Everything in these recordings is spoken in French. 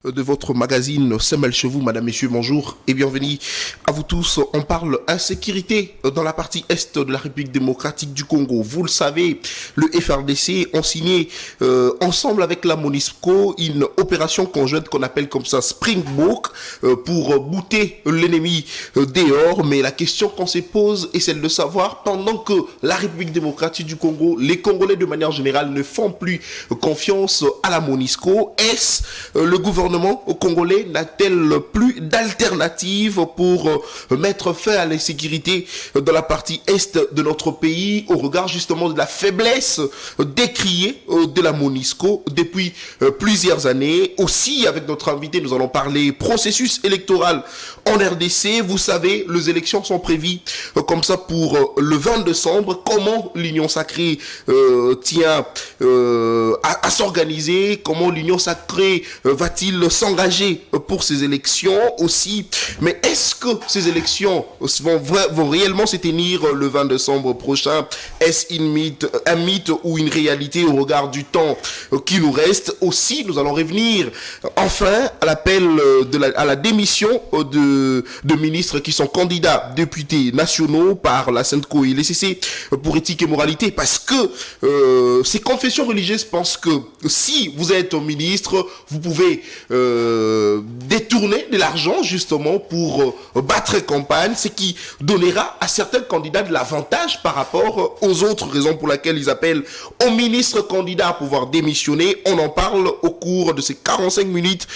De votre magazine Semel chez vous, madame, messieurs, bonjour et bienvenue à vous tous. On parle insécurité dans la partie est de la République démocratique du Congo. Vous le savez, le FRDC ont signé ensemble avec la MONUSCO une opération conjointe qu'on appelle comme ça Springbok pour bouter l'ennemi dehors. Mais la question qu'on se pose est celle de savoir, pendant que la République démocratique du Congo, les Congolais de manière générale ne font plus confiance à la MONUSCO, est-ce le gouvernement congolais n'a-t-elle plus d'alternative pour mettre fin à l'insécurité dans la partie est de notre pays au regard justement de la faiblesse décriée de la MONUSCO depuis plusieurs années? Aussi, avec notre invité, nous allons parler processus électoral en RDC. Vous savez, les élections sont prévues comme ça pour le 20 décembre. Comment l'Union sacrée tient à s'organiser? Comment l'Union sacrée va-t-il s'engager pour ces élections aussi? Mais est-ce que ces élections vont réellement se tenir le 20 décembre prochain? Est-ce un mythe ou une réalité au regard du temps qui nous reste? Aussi, nous allons revenir enfin à l'appel à la démission de ministres qui sont candidats députés nationaux par la Sainte-Co et l'ECC pour éthique et moralité, parce que ces confessions religieuses pensent que si vous êtes ministre, vous pouvez détourner de l'argent justement pour battre campagne, ce qui donnera à certains candidats de l'avantage par rapport aux autres, raisons pour lesquelles ils appellent aux ministres candidats à pouvoir démissionner. On en parle au cours de ces 45 minutes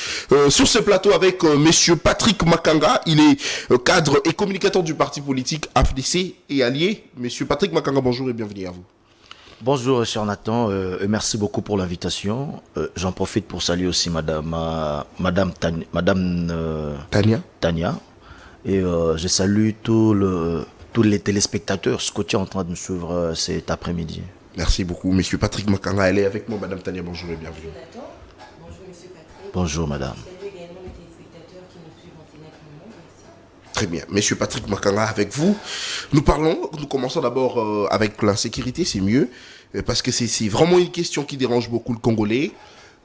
sur ce plateau avec monsieur Patrick Makanga. Il est cadre et communicateur du parti politique AFDC et allié. Monsieur Patrick Makanga, bonjour et bienvenue à vous. Bonjour, cher Nathan, merci beaucoup pour l'invitation. J'en profite pour saluer aussi Madame Tania. Et je salue tous les téléspectateurs scotchés en train de nous suivre cet après-midi. Merci beaucoup, monsieur Patrick Makanga. Elle est avec moi, Madame Tania, bonjour et bienvenue. Bonjour Nathan, bonjour monsieur Patrick. Bonjour Madame. Salut également les téléspectateurs qui nous suivent en direct moment. Merci. Très bien. Monsieur Patrick Makanga, avec vous, nous commençons d'abord avec l'insécurité, c'est mieux, parce que c'est vraiment une question qui dérange beaucoup le Congolais.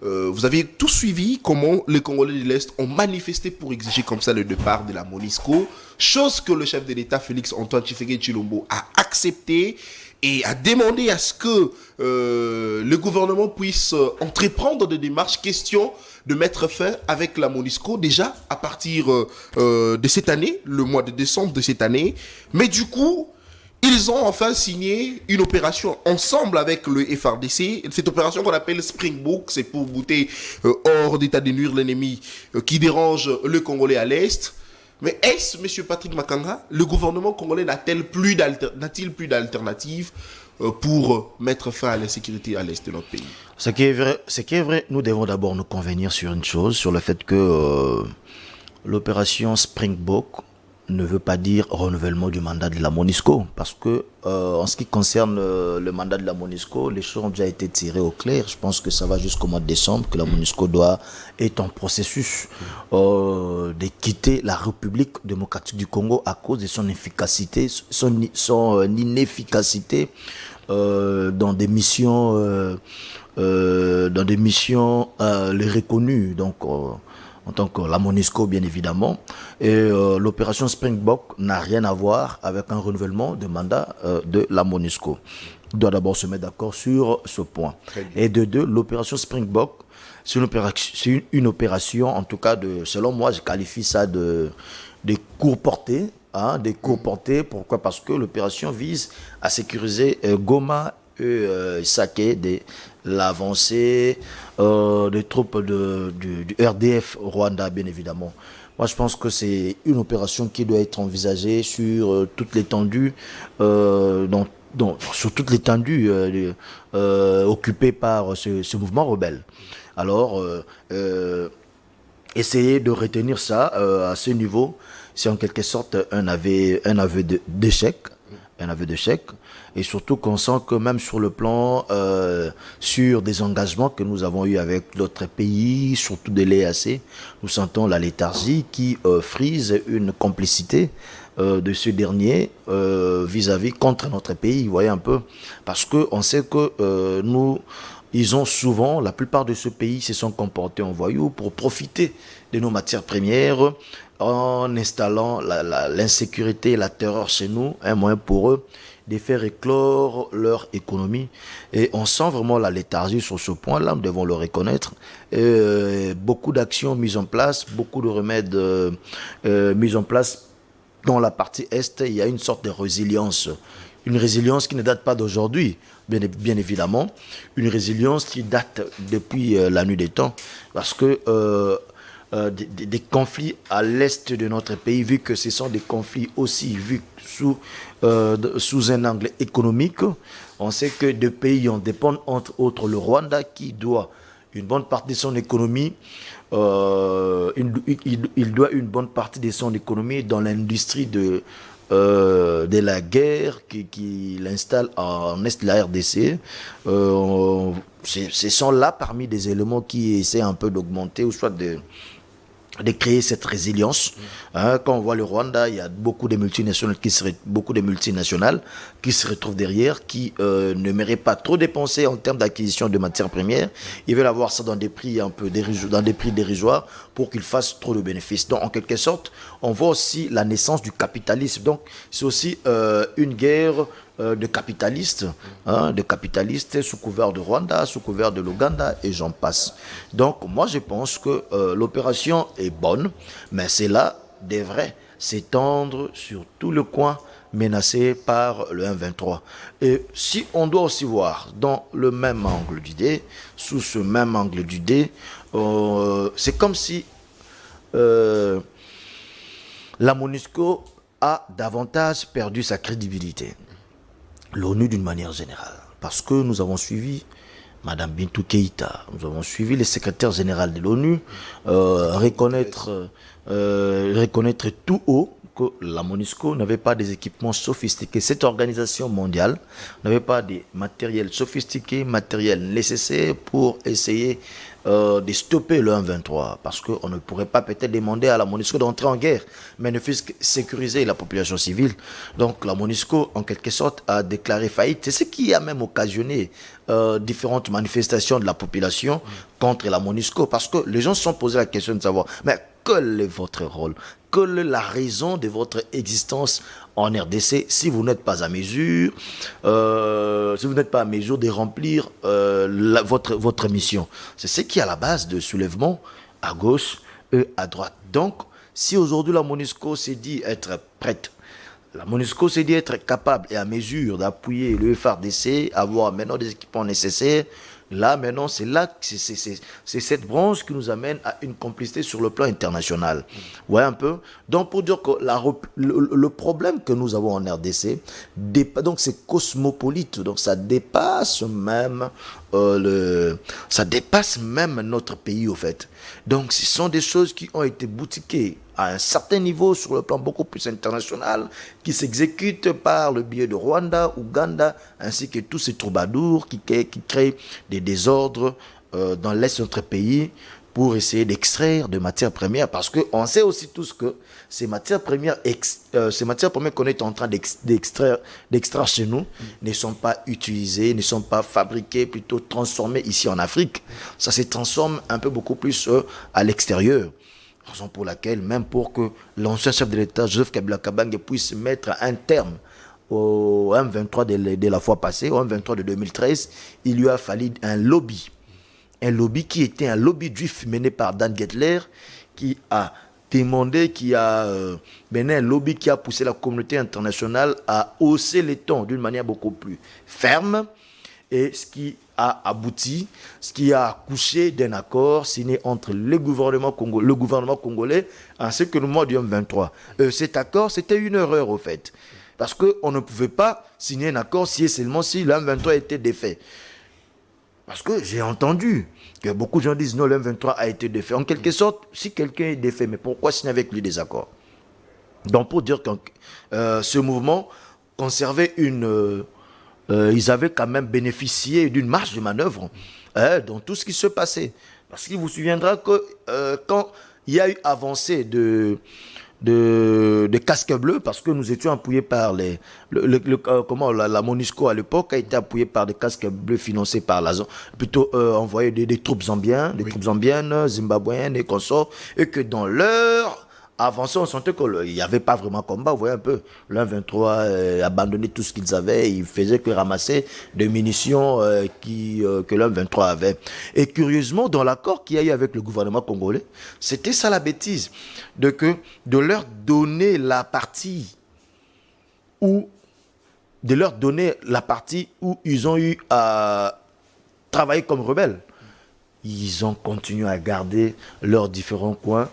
Vous avez tous suivi comment les Congolais de l'Est ont manifesté pour exiger comme ça le départ de la MONUSCO, chose que le chef de l'État, Félix Antoine Tshisekedi Tshilombo, a accepté et a demandé à ce que le gouvernement puisse entreprendre des démarches, question de mettre fin avec la MONUSCO déjà à partir de cette année, le mois de décembre de cette année. Mais du coup, ils ont enfin signé une opération ensemble avec le FRDC. Cette opération qu'on appelle Springbok, c'est pour bouter hors d'état de nuire l'ennemi qui dérange le Congolais à l'Est. Mais est-ce, monsieur Patrick Makanga, le gouvernement congolais n'a-t-il plus d'alternative pour mettre fin à l'insécurité à l'Est de notre pays? Ce qui est vrai, nous devons d'abord nous convenir sur une chose, sur le fait que l'opération Springbok ne veut pas dire renouvellement du mandat de la MONUSCO, parce que en ce qui concerne le mandat de la MONUSCO, les choses ont déjà été tirées au clair. Je pense que ça va jusqu'au mois de décembre, que la MONUSCO est en processus de quitter la République démocratique du Congo à cause de son efficacité, son inefficacité dans des missions les reconnues, donc en tant que la MONUSCO bien évidemment. Et l'opération Springbok n'a rien à voir avec un renouvellement de mandat de la MONUSCO. On doit d'abord se mettre d'accord sur ce point. Et de deux, l'opération Springbok, c'est une opération, en tout cas, selon moi, je qualifie ça de courte portée. Des courtes portées. Pourquoi? Parce que l'opération vise à sécuriser Goma et Saké de l'avancée des troupes du RDF au Rwanda, bien évidemment. Moi, je pense que c'est une opération qui doit être envisagée sur toute l'étendue, sur toute l'étendue occupée par ce mouvement rebelle. Alors, essayer de retenir ça à ce niveau, c'est en quelque sorte un aveu d'échec. Un aveu d'échec, et surtout qu'on sent que même sur le plan, sur des engagements que nous avons eus avec d'autres pays, surtout de l'EAC, nous sentons la léthargie qui frise une complicité de ce dernier vis-à-vis contre notre pays, vous voyez un peu, parce que on sait que nous ils ont souvent, la plupart de ce pays se sont comportés en voyous pour profiter de nos matières premières en installant l'insécurité et la terreur chez nous, un moyen pour eux de faire éclore leur économie. Et on sent vraiment la léthargie sur ce point-là, nous devons le reconnaître. Beaucoup d'actions mises en place, beaucoup de remèdes mis en place dans la partie Est. Il y a une sorte de résilience. Une résilience qui ne date pas d'aujourd'hui, bien évidemment. Une résilience qui date depuis la nuit des temps. Parce que des conflits à l'est de notre pays, vu que ce sont des conflits aussi vus sous un angle économique, on sait que deux pays en dépendent, entre autres le Rwanda qui doit une bonne partie de son économie, il doit une bonne partie de son économie dans l'industrie de la guerre qu'il installe en est de la RDC. Ce sont là parmi des éléments qui essaient un peu d'augmenter ou soit de créer cette résilience. Quand on voit le Rwanda, il y a beaucoup de multinationales qui se retrouvent derrière, qui ne méritent pas trop dépenser en termes d'acquisition de matières premières. Ils veulent avoir ça dans des prix un peu dérisoires pour qu'ils fassent trop de bénéfices. Donc, en quelque sorte, on voit aussi la naissance du capitalisme. Donc, c'est aussi une guerre de capitalistes sous couvert de Rwanda, sous couvert de l'Ouganda et j'en passe. Donc moi je pense que l'opération est bonne, mais cela devrait s'étendre sur tout le coin menacé par le M23. Et si on doit aussi voir dans le même angle d'idée, sous ce même angle d'idée, c'est comme si la MONUSCO a davantage perdu sa crédibilité. L'ONU d'une manière générale. Parce que nous avons suivi Madame Bintou Keïta, nous avons suivi le secrétaire général de l'ONU, reconnaître tout haut que la MONUSCO n'avait pas des équipements sophistiqués. Cette organisation mondiale n'avait pas des matériels sophistiqués, matériels nécessaires pour essayer de stopper le M23. Parce qu'on ne pourrait pas peut-être demander à la MONUSCO d'entrer en guerre, mais ne fût-ce que sécuriser la population civile. Donc la MONUSCO, en quelque sorte, a déclaré faillite. C'est ce qui a même occasionné différentes manifestations de la population contre la MONUSCO. Parce que les gens se sont posé la question de savoir, mais quel est votre rôle? Quelle est la raison de votre existence en RDC si vous n'êtes pas à mesure, de remplir votre mission? C'est ce qui est à la base de soulèvement à gauche et à droite. Donc, si aujourd'hui la MONUSCO s'est dit être prête, la MONUSCO s'est dit être capable et à mesure d'appuyer le FARDC, avoir maintenant des équipements nécessaires, là, maintenant, c'est cette branche qui nous amène à une complicité sur le plan international. Ouais, un peu. Donc, pour dire que le problème que nous avons en RDC, donc c'est cosmopolite. Donc, ça dépasse même notre pays, au fait. Donc, ce sont des choses qui ont été boutiquées à un certain niveau sur le plan beaucoup plus international, qui s'exécutent par le biais de Rwanda, Ouganda, ainsi que tous ces troubadours qui créent des désordres dans l'est de notre pays pour essayer d'extraire de matières premières, parce qu'on sait aussi tous que ces matières premières qu'on est en train d'extraire chez nous ne sont pas utilisées, ne sont pas fabriquées, plutôt transformées ici en Afrique. Ça se transforme un peu beaucoup plus à l'extérieur. Raison pour laquelle, même pour que l'ancien chef de l'État, Joseph Kabila Kabange, puisse mettre un terme au M23 de la fois passée, au M23 de 2013, il lui a fallu un lobby qui était un lobby juif mené par Dan Gettler, qui a demandé, mené un lobby qui a poussé la communauté internationale à hausser les tons d'une manière beaucoup plus ferme, et ce qui a abouti, ce qui a accouché d'un accord signé entre le gouvernement congolais ainsi que le mois du M23. Cet accord, c'était une erreur au fait, parce qu'on ne pouvait pas signer un accord si et seulement si le M23 était défait. Parce que j'ai entendu que beaucoup de gens disent non, le M23 a été défait. En quelque sorte, si quelqu'un est défait, mais pourquoi signer avec lui des accords? Donc pour dire que ce mouvement conservait ils avaient quand même bénéficié d'une marge de manœuvre dans tout ce qui se passait. Parce qu'il vous souviendra que quand il y a eu avancée de casques bleus parce que nous étions appuyés par la MONUSCO à l'époque a été appuyée par des casques bleus financés par la zone, plutôt envoyés des troupes zambiennes, troupes zambiennes, zimbabwéennes et consorts, et que dans leur avancée, on sentait qu'il n'y avait pas vraiment combat. Vous voyez un peu, l'M23 abandonnait tout ce qu'ils avaient, ils faisaient que ramasser des munitions que l'M23 avait. Et curieusement, dans l'accord qu'il y a eu avec le gouvernement congolais, c'était ça la bêtise, de leur donner la partie où ils ont eu à travailler comme rebelles. Ils ont continué à garder leurs différents coins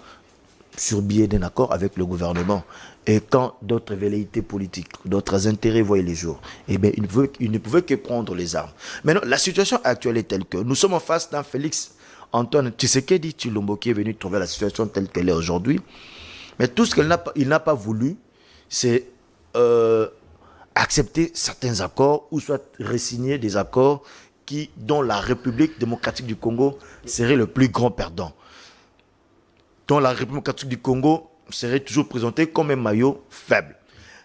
sur biais d'un accord avec le gouvernement. Et quand d'autres velléités politiques, d'autres intérêts voyaient les jours, eh bien, ils ne pouvaient que prendre les armes. Maintenant, la situation actuelle est telle que nous sommes en face d'un Félix Antoine Tshisekedi Tshilombo qui est venu trouver la situation telle qu'elle est aujourd'hui. Mais tout ce qu'il n'a pas voulu, c'est accepter certains accords ou soit re-signer des accords dont la République démocratique du Congo serait le plus grand perdant. Dont la République démocratique du Congo serait toujours présentée comme un maillot faible.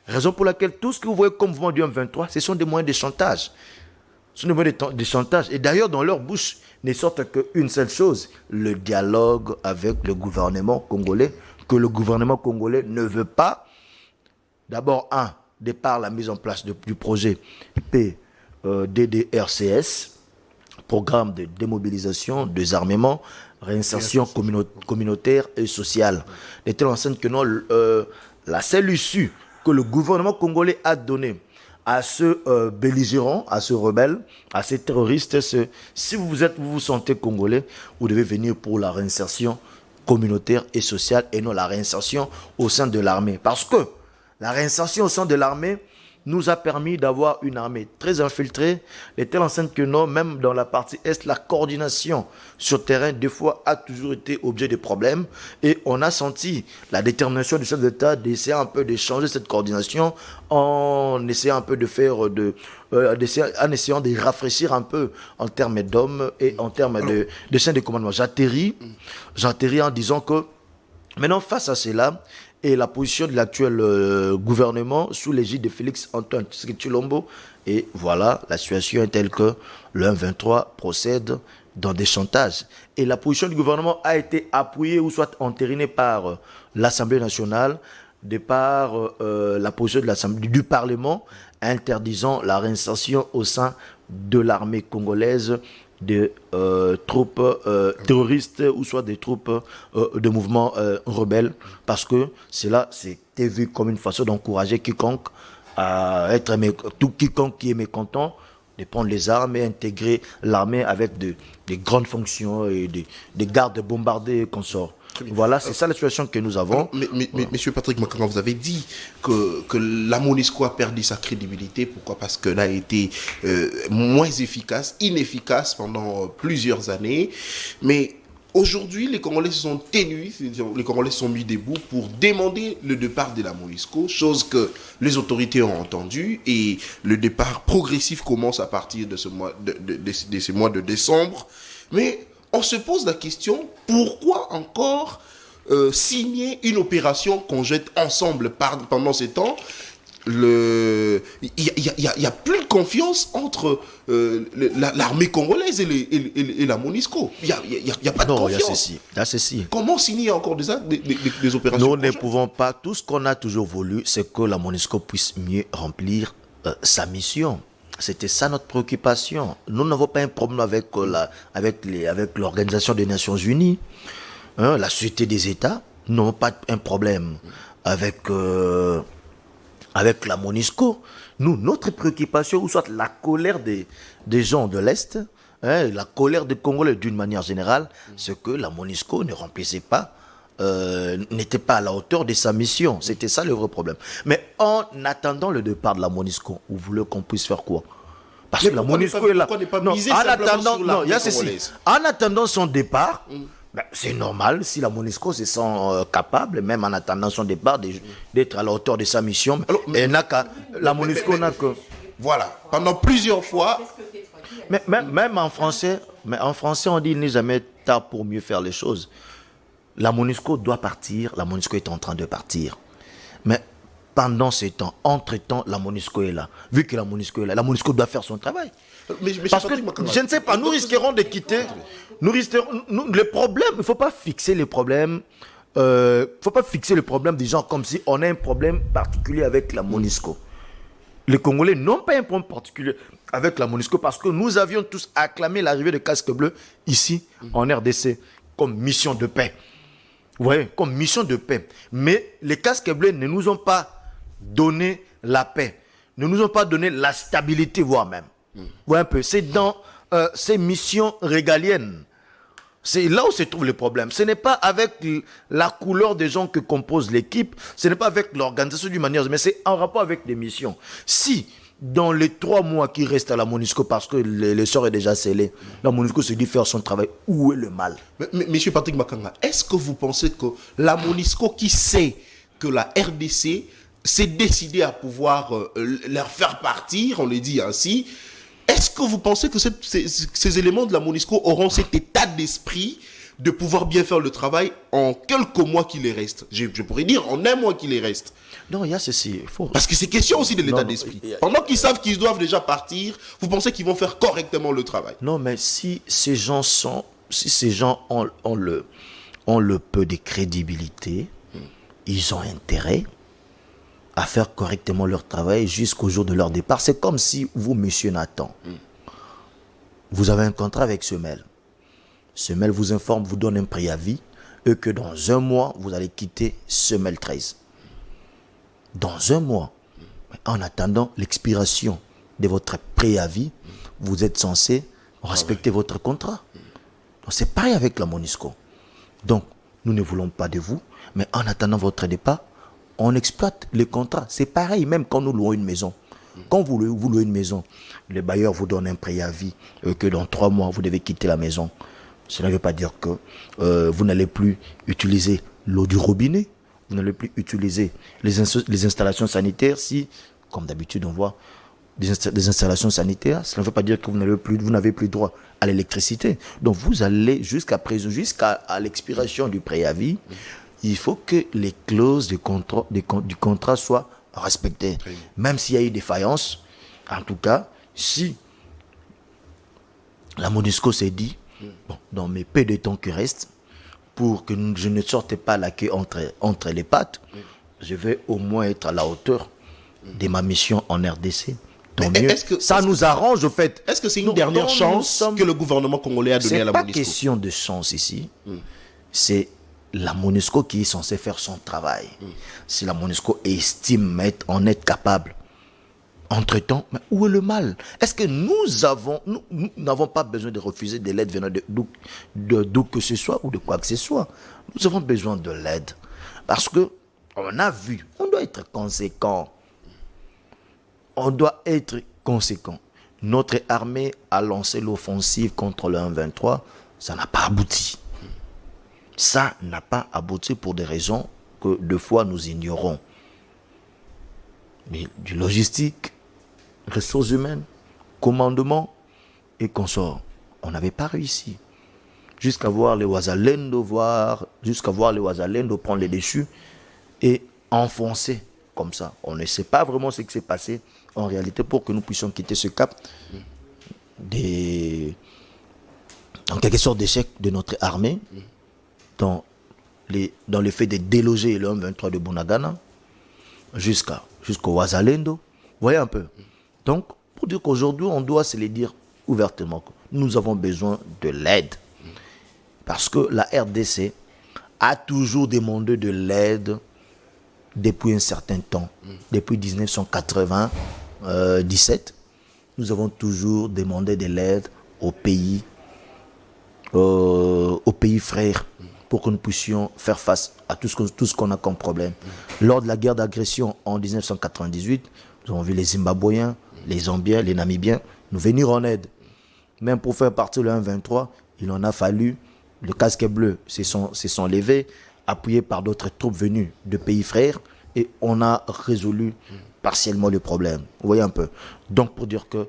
Raison pour laquelle tout ce que vous voyez comme mouvement du M23, ce sont des moyens de chantage. Ce sont des moyens de chantage. Et d'ailleurs, dans leur bouche, ne sortent qu'une seule chose, le dialogue avec le gouvernement congolais, que le gouvernement congolais ne veut pas. D'abord, de par la mise en place du projet PDDRCS, programme de démobilisation, désarmement, réinsertion communautaire et sociale. De telle enseigne que non, la seule issue que le gouvernement congolais a donnée à ce belligérant, à ce rebelle, à ces terroristes, si vous vous sentez congolais, vous devez venir pour la réinsertion communautaire et sociale et non la réinsertion au sein de l'armée. Parce que la réinsertion au sein de l'armée nous a permis d'avoir une armée très infiltrée, de telle enseigne que non, même dans la partie Est, la coordination sur terrain, des fois, a toujours été objet de problèmes. Et on a senti la détermination du chef d'État d'essayer un peu de changer cette coordination en essayant un peu de faire en essayant de rafraîchir un peu en termes d'hommes et en termes de chaîne de commandement. J'atterris en disant que maintenant, face à cela, et la position de l'actuel gouvernement sous l'égide de Félix Antoine Tshilombo. Et voilà, la situation est telle que le M23 procède dans des chantages. Et la position du gouvernement a été appuyée ou soit entérinée par l'Assemblée nationale, de par la position de du Parlement, interdisant la réinsertion au sein de l'armée congolaise des troupes terroristes ou soit des troupes de mouvements rebelles, parce que cela c'était vu comme une façon d'encourager quiconque quiconque qui est mécontent de prendre les armes et intégrer l'armée avec des grandes fonctions et des gardes bombardés et consorts. Voilà, c'est ça la situation que nous avons. Monsieur Patrick Makangan, vous avez dit que la MONUSCO a perdu sa crédibilité. Pourquoi? Parce qu'elle a été moins inefficace pendant plusieurs années. Mais aujourd'hui, les Congolais se sont ténus, les Congolais se sont mis debout pour demander le départ de la MONUSCO, chose que les autorités ont entendue, et le départ progressif commence à partir de ce mois de décembre. Mais on se pose la question, pourquoi encore signer une opération qu'on jette ensemble pendant ces temps? Il y a plus de confiance entre l'armée congolaise et la MONUSCO. Il y a pas de confiance. Il y a ceci. Comment signer encore des opérations? Nous ne pouvons pas. Tout ce qu'on a toujours voulu, c'est que la MONUSCO puisse mieux remplir sa mission. C'était ça notre préoccupation. Nous n'avons pas un problème avec l'Organisation des Nations Unies, la Société des États. Nous n'avons pas un problème avec la MONUSCO. Nous, notre préoccupation, ou soit la colère des gens de l'Est, la colère des Congolais d'une manière générale, c'est que la MONUSCO ne remplissait pas, n'était pas à la hauteur de sa mission. C'était ça le vrai problème. Mais en attendant le départ de la MONUSCO, vous voulez qu'on puisse faire quoi? Parce que la MONUSCO est là. En attendant son départ, c'est normal si la MONUSCO se sent capable, même en attendant son départ, d'être à la hauteur de sa mission. Alors, la MONUSCO n'a que... Voilà, pendant plusieurs fois... Même en français, on dit il n'est jamais tard pour mieux faire les choses. La MONUSCO doit partir, la MONUSCO est en train de partir. Mais pendant ce temps, entre-temps, la MONUSCO est là. Vu que la MONUSCO est là, la MONUSCO doit faire son travail. Mais Parce que, je ne sais pas, nous risquerons de quitter. Les problèmes, il ne faut pas fixer les problèmes. Faut pas fixer le problème des gens comme si on a un problème particulier avec la MONUSCO. Les Congolais n'ont pas un problème particulier avec la MONUSCO parce que nous avions tous acclamé l'arrivée de Casques Bleus ici, en RDC, comme mission de paix. Vous voyez, comme mission de paix. Mais les Casques Bleus ne nous ont pas donné la paix, ne nous ont pas donné la stabilité, voire même. Vous voyez un peu, c'est dans ces missions régaliennes. C'est là où se trouve le problème. Ce n'est pas avec la couleur des gens que compose l'équipe, ce n'est pas avec l'organisation d'une manière, mais c'est en rapport avec les missions. Si, dans les 3 mois qui restent à la MONUSCO, parce que le sort est déjà scellé, la MONUSCO se dit faire son travail, où est le mal? Monsieur Patrick Makanga, est-ce que vous pensez que la MONUSCO qui sait que la RDC s'est décidée à pouvoir leur faire partir, on le dit ainsi, est-ce que vous pensez que ces éléments de la MONUSCO auront cet état d'esprit de pouvoir bien faire le travail en quelques mois qui les restent? Je pourrais dire en 1 mois qui les reste. Non, il y a ceci. Parce que c'est question aussi de l'état d'esprit. Pendant qu'ils savent qu'ils doivent déjà partir, vous pensez qu'ils vont faire correctement le travail? Non, mais si ces gens ont le peu de crédibilité, ils ont intérêt à faire correctement leur travail jusqu'au jour de leur départ. C'est comme si vous, monsieur Nathan, vous avez un contrat avec Semel. Semel vous informe, vous donne un préavis, et que dans 1 mois, vous allez quitter Semel 13. Dans 1 mois, en attendant l'expiration de votre préavis, vous êtes censé respecter votre contrat. Donc c'est pareil avec la MONUSCO. Donc, nous ne voulons pas de vous, mais en attendant votre départ, on exploite les contrats. C'est pareil, même quand nous louons une maison. Quand vous louez une maison, le bailleur vous donne un préavis que dans 3 mois, vous devez quitter la maison. Cela ne veut pas dire que vous n'allez plus utiliser l'eau du robinet, vous n'allez plus utiliser les installations sanitaires. Si, comme d'habitude, on voit des installations sanitaires, cela ne veut pas dire que vous n'avez plus droit à l'électricité. Donc, vous allez jusqu'à l'expiration du préavis. Il faut que les clauses du contrat soient respectées. Même s'il y a eu des défaillances, en tout cas, si la MONUSCO s'est dit, bon, dans mes peu de temps qui restent, pour que je ne sorte pas la queue entre les pattes, je vais au moins être à la hauteur de ma mission en RDC. Tant mieux. Ça nous arrange, au fait. Est-ce que c'est une dernière chance que le gouvernement congolais a donnée à la MONUSCO? C'est pas question de chance ici. C'est la MONUSCO qui est censée faire son travail. Si la MONUSCO estime en être capable, entre-temps, mais où est le mal? Est-ce que nous n'avons pas besoin de refuser de l'aide venant d'où que ce soit ou de quoi que ce soit? Nous avons besoin de l'aide. Parce que on a vu, on doit être conséquent. On doit être conséquent. Notre armée a lancé l'offensive contre le 1-23, ça n'a pas abouti. Ça n'a pas abouti pour des raisons que deux fois nous ignorons. Mais du logistique, ressources humaines, commandement et consorts. On n'avait pas réussi. Jusqu'à voir les Ouazalendo prendre les déchus et enfoncer comme ça. On ne sait pas vraiment ce qui s'est passé en réalité pour que nous puissions quitter ce cap en quelque sorte d'échec de notre armée dans le fait de déloger le 1-23 de Bunagana jusqu'au Ouazalendo. Vous voyez un peu. Donc, pour dire qu'aujourd'hui, on doit se le dire ouvertement que nous avons besoin de l'aide. Parce que la RDC a toujours demandé de l'aide depuis un certain temps. Depuis 1997, nous avons toujours demandé de l'aide aux pays frères pour que nous puissions faire face à tout ce qu'on a comme problème. Lors de la guerre d'agression en 1998, nous avons vu les Zimbabwéens, les Zambiens, les Namibiens nous venir en aide. Même pour faire partir le 1-23, il en a fallu, le casque bleu se sont levés, appuyés par d'autres troupes venues de pays frères, et on a résolu partiellement le problème. Vous voyez un peu. Donc pour dire que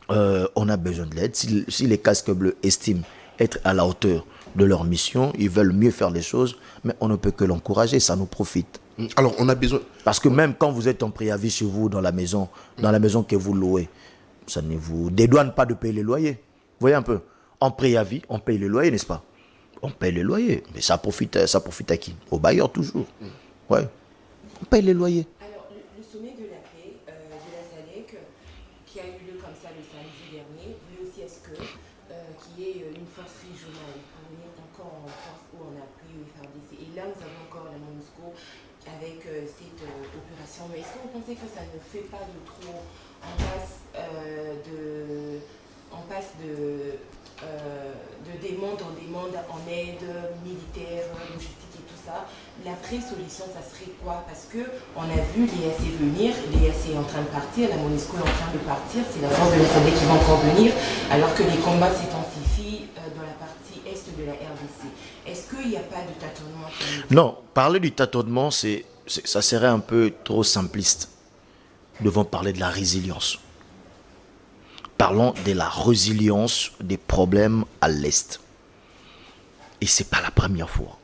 on a besoin de l'aide, si les casques bleus estiment être à la hauteur de leur mission, ils veulent mieux faire les choses, mais on ne peut que l'encourager, ça nous profite. Alors, on a besoin... Parce que même quand vous êtes en préavis chez vous, dans la maison que vous louez, ça ne vous dédouane pas de payer les loyers. Vous voyez un peu, en préavis, on paye les loyers, n'est-ce pas? On paye les loyers, mais ça profite à qui? Au bailleur toujours. Ouais. On paye les loyers. Alors, le sommet de la paix de la SADC, qui a eu lieu comme ça le samedi dernier, voulait aussi est-ce que qu'il y ait une force régionale pour venir encore en force où on a pris le FARDC. Et là, nous avons encore la MONUSCO avec cette opération. Mais est-ce que vous pensez que ça ne fait pas de trop? On passe de demande en demande en aide militaire, logistique et tout ça. La vraie solution, ça serait quoi? Parce qu'on a vu l'EAC venir, l'EAC est en train de partir, la MONUSCO est en train de partir, c'est la force de la SADC qui va encore venir, alors que les combats s'intensifient dans la partie est de la RDC. Est-ce qu'il n'y a pas de tâtonnement? Non, parler du tâtonnement, ça serait un peu trop simpliste. Nous devons parler de la résilience. Parlons de la résilience des problèmes à l'Est. Et ce n'est pas la première fois.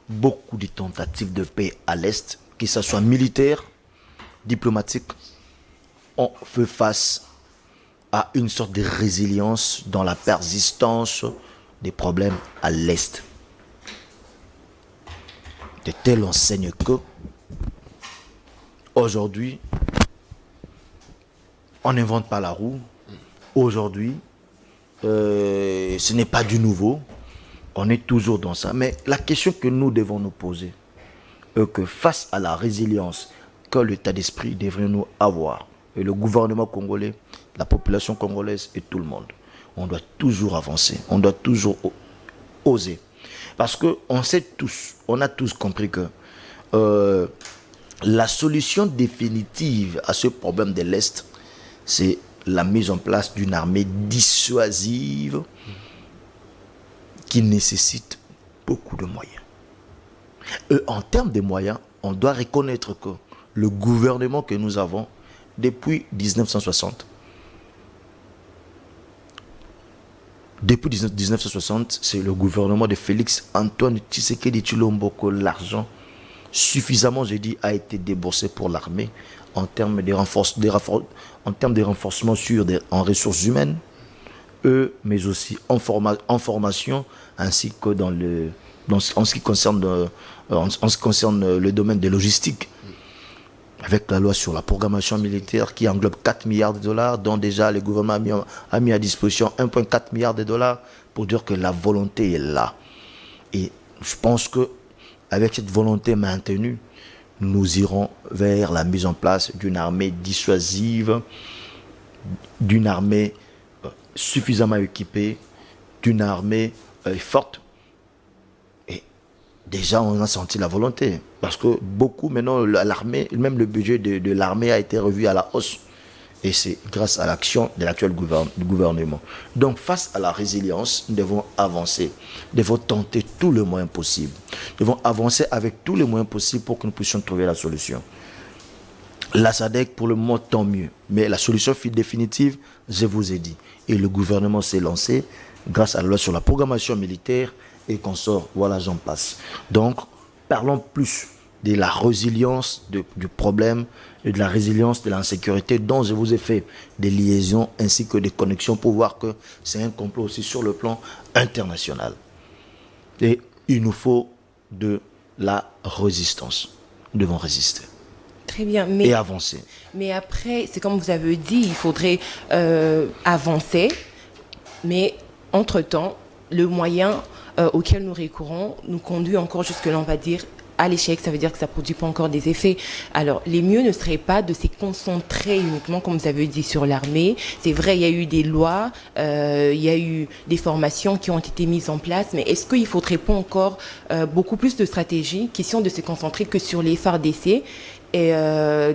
Beaucoup de tentatives de paix à l'Est, que ce soit militaire, diplomatique, ont fait face à une sorte de résilience dans la persistance des problèmes à l'Est. De telle enseigne que, aujourd'hui, on n'invente pas la roue. Aujourd'hui, ce n'est pas du nouveau. On est toujours dans ça. Mais la question que nous devons nous poser est que face à la résilience que l'état d'esprit devrait nous avoir, et le gouvernement congolais, la population congolaise et tout le monde, on doit toujours avancer. On doit toujours oser. Parce qu'on sait tous, on a tous compris que la solution définitive à ce problème de l'Est, c'est la mise en place d'une armée dissuasive qui nécessite beaucoup de moyens. Et en termes de moyens, on doit reconnaître que le gouvernement que nous avons depuis 1960, c'est le gouvernement de Félix Antoine Tshisekedi Tshilombo que l'argent suffisamment, j'ai dit, a été déboursé pour l'armée en termes de renforcement en ressources humaines, mais aussi en formation, ainsi que en ce qui concerne le domaine de logistique, avec la loi sur la programmation militaire qui englobe 4 milliards de dollars, dont déjà le gouvernement a mis à disposition 1,4 milliard de dollars, pour dire que la volonté est là. Et je pense qu'avec cette volonté maintenue, nous irons vers la mise en place d'une armée dissuasive, d'une armée suffisamment équipée, d'une armée forte. Et déjà, on a senti la volonté. Parce que beaucoup, maintenant, l'armée, même le budget de l'armée a été revu à la hausse. Et c'est grâce à l'action de l'actuel gouvernement. Donc, face à la résilience, nous devons avancer. Nous devons tenter tous les moyens possibles. Nous devons avancer avec tous les moyens possibles pour que nous puissions trouver la solution. La SADC, pour le moment, tant mieux. Mais la solution définitive, je vous ai dit. Et le gouvernement s'est lancé grâce à la loi sur la programmation militaire et qu'on sort, voilà, j'en passe. Donc, parlons plus de la résilience du problème et de la résilience de l'insécurité dont je vous ai fait des liaisons ainsi que des connexions pour voir que c'est un complot aussi sur le plan international. Et il nous faut de la résistance. Nous devons résister. Très bien, et avancer. Mais après, c'est comme vous avez dit, il faudrait avancer, mais entre-temps, le moyen auquel nous recourons nous conduit encore jusque-là, on va dire, à l'échec. Ça veut dire que ça ne produit pas encore des effets. Alors, les mieux ne serait pas de se concentrer uniquement, comme vous avez dit, sur l'armée. C'est vrai, il y a eu des lois, il y a eu des formations qui ont été mises en place, mais est-ce qu'il ne faudrait pas encore beaucoup plus de stratégies, question de se concentrer que sur les FARDC et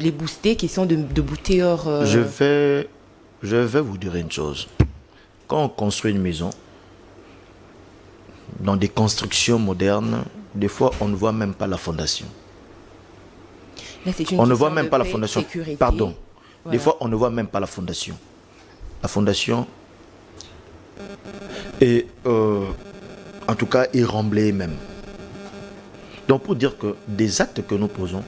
les booster, question de booster hors... Je vais vous dire une chose. Quand on construit une maison, dans des constructions modernes, des fois, on ne voit même pas la fondation. Là, on ne voit même pas la fondation. Sécurité. Pardon. Voilà. Des fois, on ne voit même pas la fondation. La fondation. Et en tout cas éremblés même. Donc pour dire que des actes que nous posons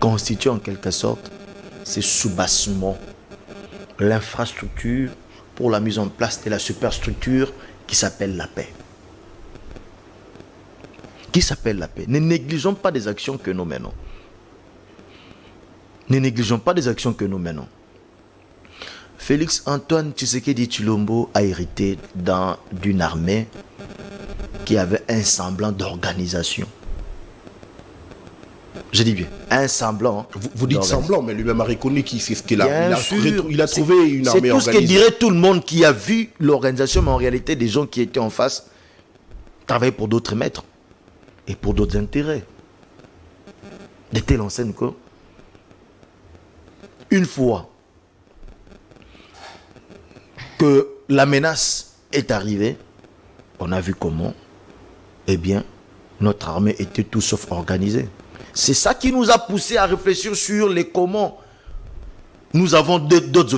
constituent en quelque sorte ces soubassement, l'infrastructure pour la mise en place de la superstructure qui s'appelle la paix. Qui s'appelle la paix. Ne négligeons pas des actions que nous menons. Ne négligeons pas des actions que nous menons. Félix Antoine Tshisekedi Tshilombo a hérité d'une armée qui avait un semblant d'organisation. Je dis bien, un semblant. Vous dites semblant, mais lui-même a reconnu qu'il c'est ce qu'il a. Il a trouvé une C'est armée tout organisée. ce que dirait tout le monde qui a vu l'organisation, mais en réalité, des gens qui étaient en face travaillaient pour d'autres maîtres et pour d'autres intérêts. De telle enseigne que, une fois que la menace est arrivée, on a vu comment, eh bien, notre armée était tout sauf organisée. C'est ça qui nous a poussé à réfléchir sur les comment. Nous avons d'autres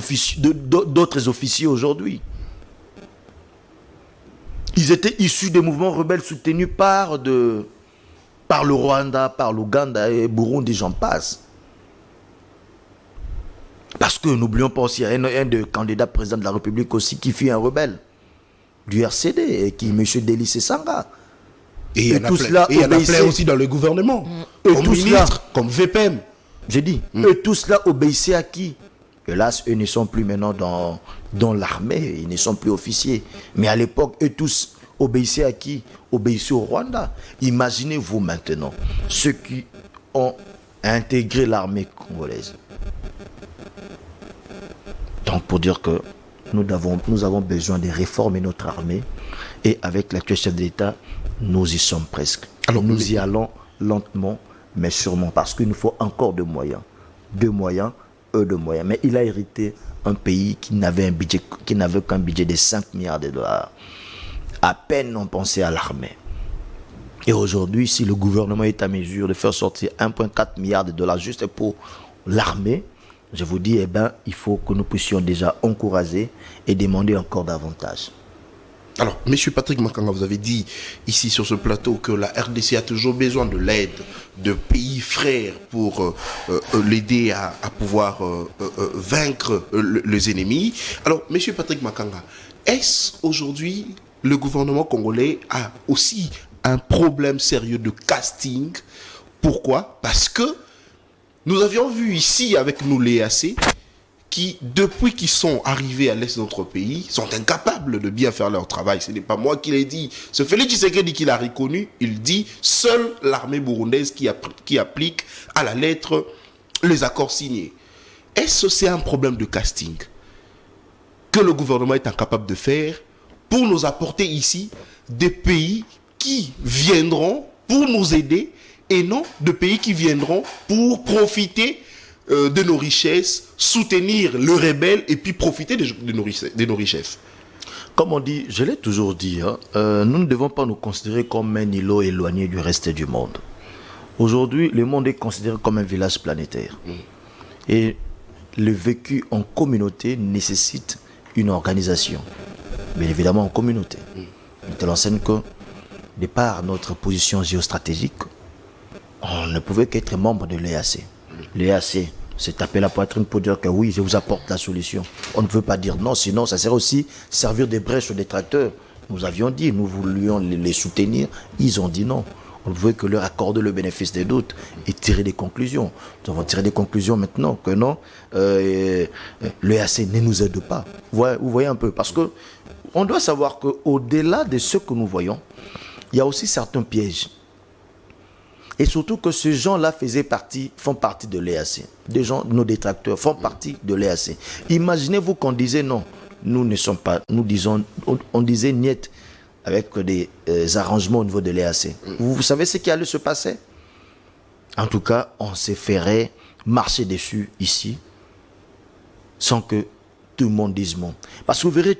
officiers aujourd'hui. Ils étaient issus des mouvements rebelles soutenus par le Rwanda, par l'Ouganda et Burundi, j'en passe. Parce que n'oublions pas aussi, un des candidats président de la République aussi qui fut un rebelle du RCD, et qui M. Délice Sanga. Et il y en a plein aussi dans le gouvernement. Comme ministre, comme VPM. J'ai dit, eux tous là obéissaient à qui? Hélas, eux ne sont plus maintenant dans l'armée, ils ne sont plus officiers. Mais à l'époque, eux tous obéissaient à qui? Obéissaient au Rwanda. Imaginez-vous maintenant, ceux qui ont intégré l'armée congolaise. Donc pour dire que nous avons besoin de réformer notre armée, et avec l'actuel chef d'État, nous y sommes presque. Alors nous y allons lentement, mais sûrement, parce qu'il nous faut encore de moyens. Mais il a hérité un pays qui n'avait qu'un budget de 5 milliards de dollars. À peine on pensait à l'armée. Et aujourd'hui, si le gouvernement est à mesure de faire sortir 1,4 milliard de dollars juste pour l'armée, je vous dis, il faut que nous puissions déjà encourager et demander encore davantage. Alors, M. Patrick Makanga, vous avez dit ici sur ce plateau que la RDC a toujours besoin de l'aide de pays frères pour l'aider à pouvoir vaincre les ennemis. Alors, M. Patrick Makanga, est-ce aujourd'hui le gouvernement congolais a aussi un problème sérieux de casting? Pourquoi? Parce que nous avions vu ici avec nous les EAC qui, depuis qu'ils sont arrivés à l'est de notre pays, sont incapables de bien faire leur travail. Ce n'est pas moi qui l'ai dit. Ce Félix Tshisekedi qui l'a reconnu, il dit seule l'armée burundaise qui applique à la lettre les accords signés. Est-ce que c'est un problème de casting que le gouvernement est incapable de faire pour nous apporter ici des pays qui viendront pour nous aider et non de pays qui viendront pour profiter de nos richesses, soutenir le rebelle et puis profiter de nos richesses? Comme on dit, je l'ai toujours dit, nous ne devons pas nous considérer comme un îlot éloigné du reste du monde. Aujourd'hui, le monde est considéré comme un village planétaire. Et le vécu en communauté nécessite une organisation. Bien évidemment en communauté. Je te l'enseigne que, de par notre position géostratégique, on ne pouvait qu'être membre de l'EAC. L'EAC s'est tapé la poitrine pour dire que oui, je vous apporte la solution. On ne veut pas dire non, sinon ça serait aussi servir des brèches aux détracteurs. Nous avions dit, nous voulions les soutenir, ils ont dit non. On ne veut que leur accorder le bénéfice des doutes et tirer des conclusions. Nous avons tiré des conclusions maintenant que non, l'EAC ne nous aide pas. Vous voyez un peu, parce que on doit savoir qu'au-delà de ce que nous voyons, il y a aussi certains pièges. Et surtout que ces gens-là font partie de l'EAC. Des gens, nos détracteurs, font partie de l'EAC. Imaginez-vous qu'on disait non, nous ne sommes pas, on disait niet avec des arrangements au niveau de l'EAC. Vous savez ce qui allait se passer? En tout cas, on se ferait marcher dessus ici, sans que tout le monde dise non. Parce que vous verrez,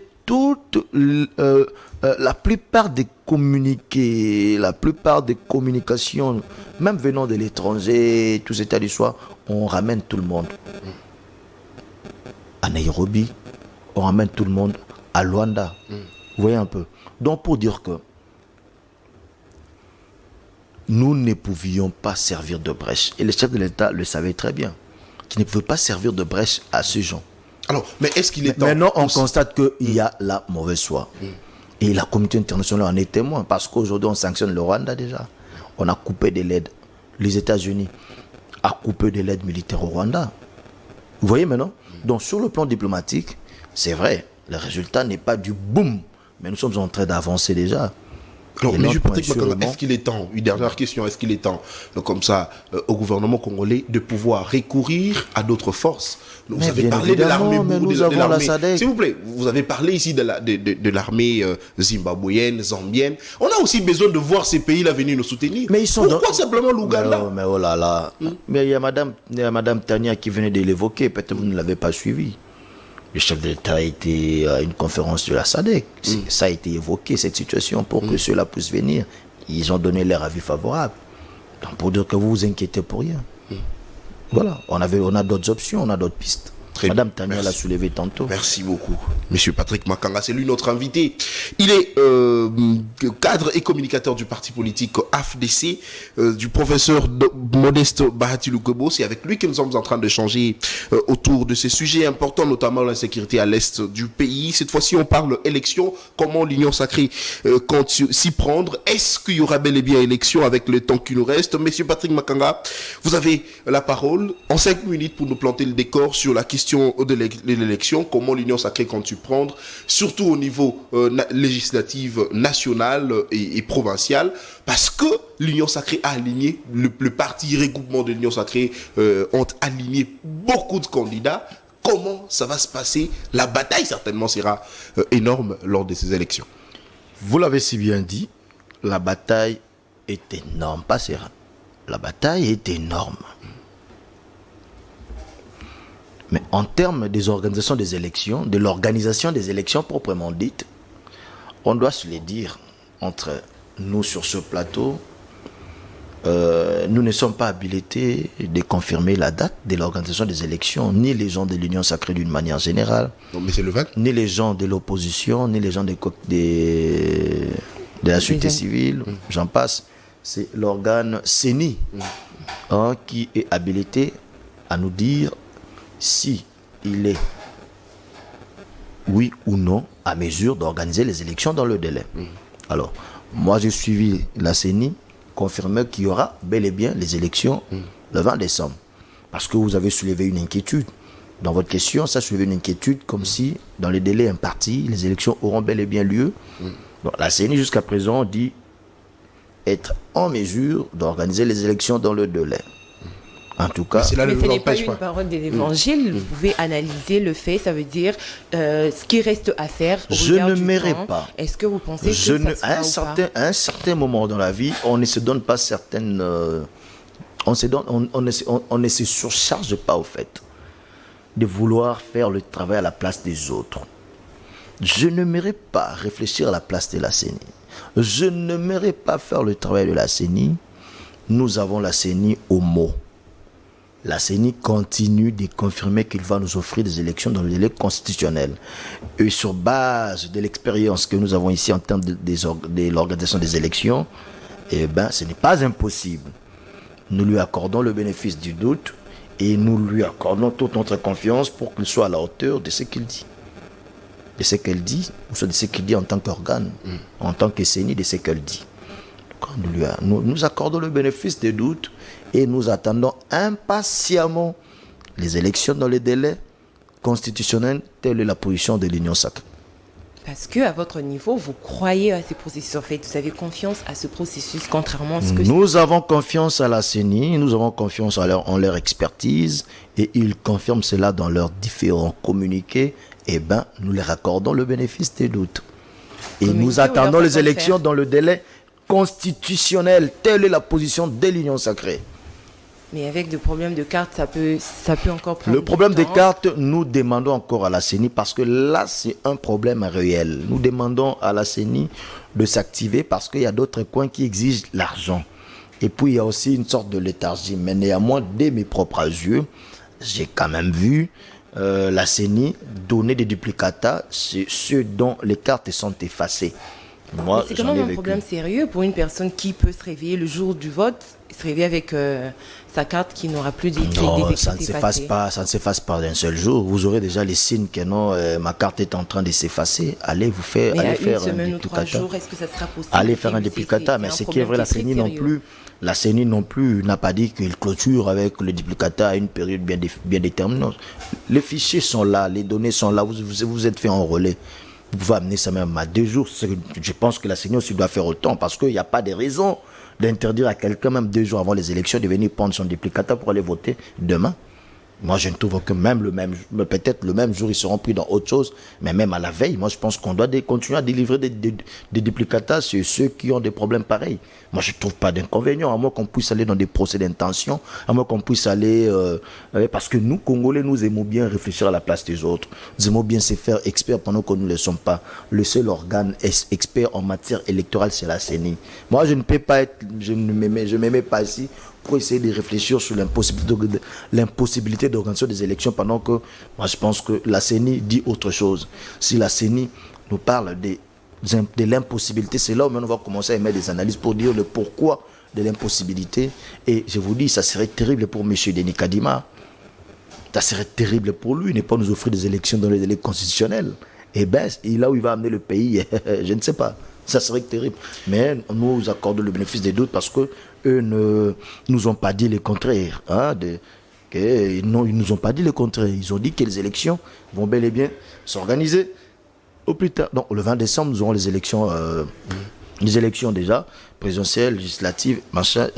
la plupart des communiqués, la plupart des communications, même venant de l'étranger, tout cet état du soir, on ramène tout le monde à Nairobi, on ramène tout le monde à Luanda. Vous voyez un peu. Donc pour dire que nous ne pouvions pas servir de brèche. Et le chef de l'État le savait très bien, qu'il ne pouvait pas servir de brèche à ce gens. Alors, mais est-ce qu'il est temps... Maintenant, on constate qu'il y a la mauvaise foi. Et la communauté internationale en est témoin, parce qu'aujourd'hui, on sanctionne le Rwanda déjà. On a coupé de l'aide. Les États-Unis ont coupé de l'aide militaire au Rwanda. Vous voyez maintenant? Donc, sur le plan diplomatique, c'est vrai, le résultat n'est pas du boom, mais nous sommes en train d'avancer déjà. Alors, Et M. notre Patrick point, Makanga, sûrement- est-ce qu'il est temps, une dernière question, est-ce qu'il est temps, comme ça, au gouvernement congolais, de pouvoir recourir à d'autres forces? Vous Mais avez bien parlé de l'armée, évidemment, mais nous de avons la l'armée. SADC. S'il vous plaît, vous avez parlé ici de l'armée zimbabwéenne, zambienne. On a aussi besoin de voir ces pays-là venir nous soutenir. Mais ils sont Pourquoi dans- simplement l'Ouganda? Mais oh là là. Mais il y a Madame Tania qui venait de l'évoquer, peut-être que vous ne l'avez pas suivi. Le chef de l'État a été à une conférence de la SADC. Ça a été évoqué, cette situation, pour que ceux-là puissent venir. Ils ont donné leur avis favorable. Donc pour dire que vous vous inquiétez pour rien. Voilà, on a d'autres options, on a d'autres pistes. Très Madame bien, Tania l'a merci. soulevé tantôt. Merci beaucoup, Monsieur Patrick Makanga. C'est lui notre invité. Il est cadre et communicateur du parti politique AFDC, du professeur Modeste Bahati Lukwebo. C'est avec lui que nous sommes en train d'échanger autour de ces sujets importants, notamment l'insécurité à l'est du pays. Cette fois-ci, on parle élection. Comment l'Union sacrée compte s'y prendre? Est-ce qu'il y aura bel et bien élection avec le temps qui nous reste? Monsieur Patrick Makanga, vous avez la parole en 5 minutes pour nous planter le décor sur la question de l'élection, comment l'Union sacrée compte s'y prendre, surtout au niveau législatif national et provincial, parce que l'Union sacrée a aligné, le parti regroupement de l'Union sacrée ont aligné beaucoup de candidats. Comment ça va se passer? La bataille certainement sera énorme lors de ces élections. Vous l'avez si bien dit, la bataille est énorme, pas serein. La bataille est énorme. Mais en termes des organisations des élections, de l'organisation des élections proprement dites, on doit se le dire entre nous sur ce plateau, nous ne sommes pas habilités de confirmer la date de l'organisation des élections, ni les gens de l'Union sacrée d'une manière générale, Non, mais c'est le 20. ni les gens de l'opposition, ni les gens de la société civile, j'en passe. C'est l'organe CENI qui est habilité à nous dire si il est, oui ou non, à mesure d'organiser les élections dans le délai. Alors, moi j'ai suivi la CENI, confirmé qu'il y aura bel et bien les élections le 20 décembre. Parce que vous avez soulevé une inquiétude. Dans votre question, ça soulève une inquiétude comme si, dans les délais impartis, les élections auront bel et bien lieu. Donc, la CENI, jusqu'à présent, dit être en mesure d'organiser les élections dans le délai. En tout cas, C'est là Mais le ce n'est pas n'empêche une pas. parole de l'évangile. Vous pouvez analyser le fait, ça veut dire ce qui reste à faire. Au Je regard ne du mairai temps. pas. Est-ce que vous pensez que je ne, ça à, sera ou pas à un certain moment dans la vie, on ne se donne pas certaines... on ne se surcharge pas au fait de vouloir faire le travail à la place des autres. Je n'aimerais pas réfléchir à la place de la CENI. Je n'aimerais pas faire le travail de la CENI. Nous avons la CENI au mot. La CENI continue de confirmer qu'il va nous offrir des élections dans le délai constitutionnel. Et sur base de l'expérience que nous avons ici en termes de l'organisation des élections, eh ben, ce n'est pas impossible. Nous lui accordons le bénéfice du doute et nous lui accordons toute notre confiance pour qu'il soit à la hauteur de ce qu'il dit. De ce qu'elle dit, ou soit de ce qu'il dit en tant qu'organe, en tant que CENI, de ce qu'elle dit. Nous accordons le bénéfice des doutes et nous attendons impatiemment les élections dans les délais constitutionnels. Telle est la position de l'Union sacrée. Parce que à votre niveau, vous croyez à ces processus. En fait, vous avez confiance à ce processus, contrairement à ce que Nous avons confiance à la CENI, nous avons confiance en leur expertise et ils confirment cela dans leurs différents communiqués. Eh bien, nous leur accordons le bénéfice des doutes. Et Communiqué nous ou attendons leur les façon de élections faire? dans le délai constitutionnel. Telle est la position de l'Union sacrée. Mais avec des problèmes de cartes, ça peut encore prendre Le problème du des temps. cartes, nous demandons encore à la CENI, parce que là, c'est un problème réel. Nous demandons à la CENI de s'activer parce qu'il y a d'autres coins qui exigent l'argent. Et puis, il y a aussi une sorte de léthargie. Mais néanmoins, dès mes propres yeux, j'ai quand même vu la CENI donner des duplicata, c'est ceux dont les cartes sont effacées. Moi, C'est quand j'en ai même un vécu. problème sérieux pour une personne qui peut se réveiller le jour du vote, se réveiller avec sa carte qui n'aura plus d'écrit. Non, ça ne s'efface pas, ça ne s'efface pas d'un seul jour. Vous aurez déjà les signes que non, ma carte est en train de s'effacer. Allez vous faire, Mais allez à faire une semaine un ou 3 duplicata. jours, est-ce que ça sera possible? Allez faire un C'est- duplicata, c'est mais un ce qui est problème vrai, la très CENI non sérieux. plus, la CENI non plus n'a pas dit qu'il clôture avec le duplicata à une période bien déterminée. Les fichiers sont là, les données sont là, vous êtes fait enrôler. Vous pouvez amener ça même à 2 jours. Je pense que la CENI aussi doit faire autant parce qu'il n'y a pas de raison d'interdire à quelqu'un, même 2 jours avant les élections, de venir prendre son duplicata pour aller voter demain. Moi, je ne trouve que peut-être le même jour, ils seront pris dans autre chose, mais même à la veille, moi, je pense qu'on doit continuer à délivrer des duplicata sur ceux qui ont des problèmes pareils. Moi, je ne trouve pas d'inconvénient, à moins qu'on puisse aller dans des procès d'intention, à moins qu'on puisse aller... parce que nous, Congolais, nous aimons bien réfléchir à la place des autres. Nous aimons bien se faire experts pendant que nous ne le sommes pas. Le seul organe expert en matière électorale, c'est la CENI. Moi, je ne peux pas être... Je ne m'aimais pas ici pour essayer de réfléchir sur l'impossibilité d'organiser des élections pendant que moi je pense que la CENI dit autre chose. Si la CENI nous parle de l'impossibilité, c'est là où on va commencer à émettre des analyses pour dire le pourquoi de l'impossibilité. Et je vous dis, ça serait terrible pour M. Denis Kadima. Ça serait terrible pour lui, ne pas nous offrir des élections dans les délais constitutionnels. Et bien, là où il va amener le pays, je ne sais pas. Ça serait terrible. Mais nous accordons le bénéfice des doutes parce que eux ne nous ont pas dit le contraire. Non, ils nous ont pas dit le contraire. Ils ont dit que les élections vont bel et bien s'organiser au plus tard. Donc, le 20 décembre, nous aurons les élections déjà, présidentielles, législatives, machin,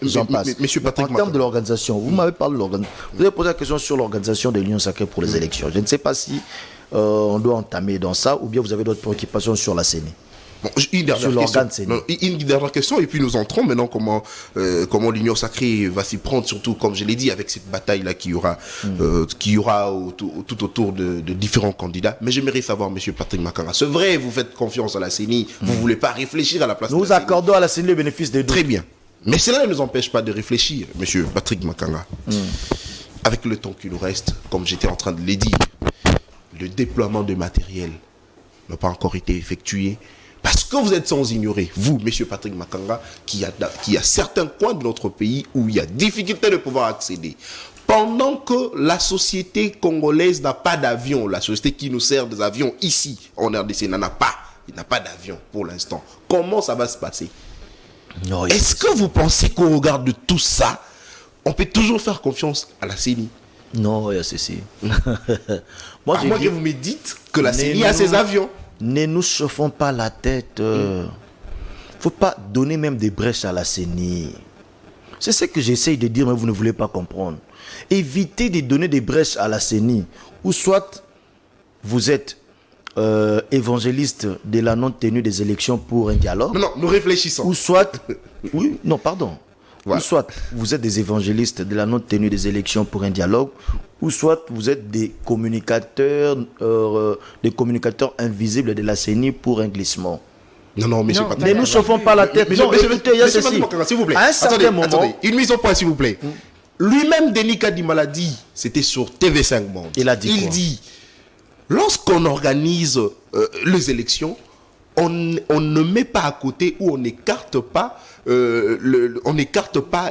j'en passe. Monsieur Patrick En termes de l'organisation, vous m'avez parlé de l'organisation. Vous avez posé la question sur l'organisation de l'Union sacrée pour les élections. Je ne sais pas si on doit entamer dans ça ou bien vous avez d'autres préoccupations sur la CENI. Bon, une dernière question et puis nous entrons maintenant comment l'Union sacrée va s'y prendre, surtout comme je l'ai dit avec cette bataille là qui y aura tout autour de différents candidats. Mais j'aimerais savoir, monsieur Patrick Makanga, c'est vrai, vous faites confiance à la CENI, vous voulez pas réfléchir à la place de la CENI. Nous accordons à la CENI le bénéfice des doutes. Très bien, mais cela ne nous empêche pas de réfléchir, monsieur Patrick Makanga. Avec le temps qui nous reste, comme j'étais en train de le dire, le déploiement de matériel n'a pas encore été effectué. Parce que vous êtes sans ignorer, vous, monsieur Patrick Makanga, qu'il y a certains coins de notre pays où il y a difficulté de pouvoir accéder. Pendant que la société congolaise n'a pas d'avion, la société qui nous sert des avions ici, en RDC, il n'a pas d'avion pour l'instant. Comment ça va se passer? Est-ce que vous pensez qu'au regard de tout ça, on peut toujours faire confiance à la CENI? Non, c'est si. Moi, que vous me dites que la CENI a ses avions. Ne nous chauffons pas la tête. Faut pas donner même des brèches à la CENI. C'est ce que j'essaye de dire, mais vous ne voulez pas comprendre. Évitez de donner des brèches à la CENI. Ou soit vous êtes évangéliste de la non-tenue des élections pour un dialogue. Non, nous réfléchissons. Ou soit... Oui, non, pardon. Voilà. Ou soit vous êtes des évangélistes de la non-tenue des élections pour un dialogue, ou soit vous êtes des communicateurs invisibles de la CENI pour un glissement. Non, monsieur Patrick. Ne nous chauffons pas la tête. Non, écoutez, il y a ceci. S'il vous plaît. À un certain moment... Attendez, une mise au point, s'il vous plaît. Lui-même, Denis Kadima l'a dit, c'était sur TV5 Monde. Il a dit quoi? Il dit, lorsqu'on organise les élections, on ne met pas à côté ou on n'écarte pas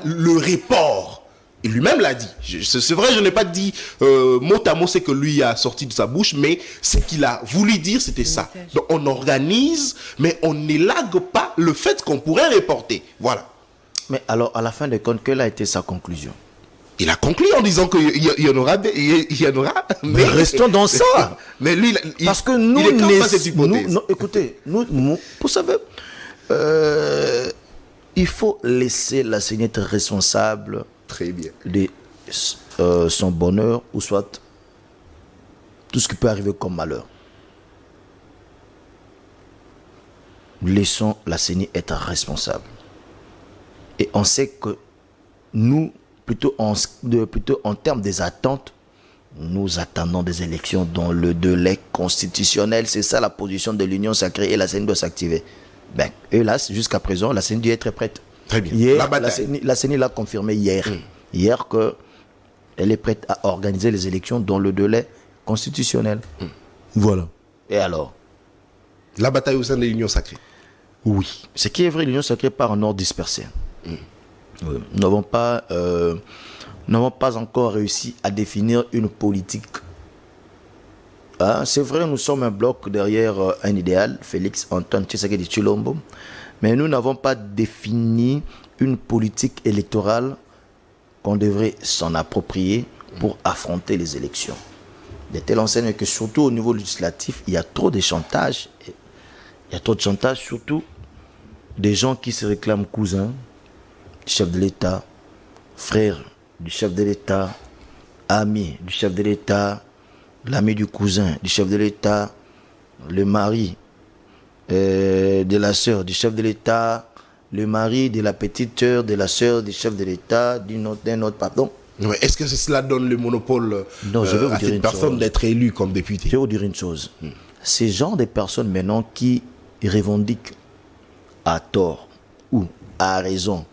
le report. Et lui-même l'a dit. C'est vrai, je n'ai pas dit mot à mot ce que lui a sorti de sa bouche, mais ce qu'il a voulu dire, c'était ça. Donc on organise, mais on n'élague pas le fait qu'on pourrait reporter. Voilà. Mais alors, à la fin de compte, quelle a été sa conclusion? Il a conclu en disant qu'il y en aura, mais restons dans ça. Mais lui, parce que nous, écoutez, nous, vous savez, il faut laisser la CENI être responsable. Très bien. De son bonheur ou soit tout ce qui peut arriver comme malheur. Laissons la CENI être responsable. Et on sait que nous, plutôt en termes des attentes, nous attendons des élections dans le délai constitutionnel. C'est ça la position de l'Union sacrée et la CENI doit s'activer. Ben, hélas, jusqu'à présent, la CENI doit être prête. Très bien. Hier, la CENI l'a confirmé hier. Hier qu'elle est prête à organiser les élections dans le délai constitutionnel. Voilà. Et alors? La bataille au sein de l'Union sacrée. Oui. Ce qui est vrai, l'Union sacrée part en ordre dispersé. Oui. Nous n'avons pas encore réussi à définir une politique. C'est vrai, nous sommes un bloc derrière un idéal, Félix Antoine Tshisekedi Tshilombo, mais nous n'avons pas défini une politique électorale qu'on devrait s'en approprier pour affronter les élections. De telle enseigne que surtout au niveau législatif, il y a trop de chantage. Il y a trop de chantage, surtout des gens qui se réclament cousins du chef de l'État, frères du chef de l'État, amis du chef de l'État, l'ami du cousin du chef de l'État, le mari de la sœur du chef de l'État, le mari de la petite sœur de la sœur du chef de l'État, d'un autre pardon. Ouais, est-ce que cela donne le monopole à cette personne d'être élue comme député? Je vais vous dire une chose. Ces gens de personnes maintenant qui revendiquent à tort ou à raison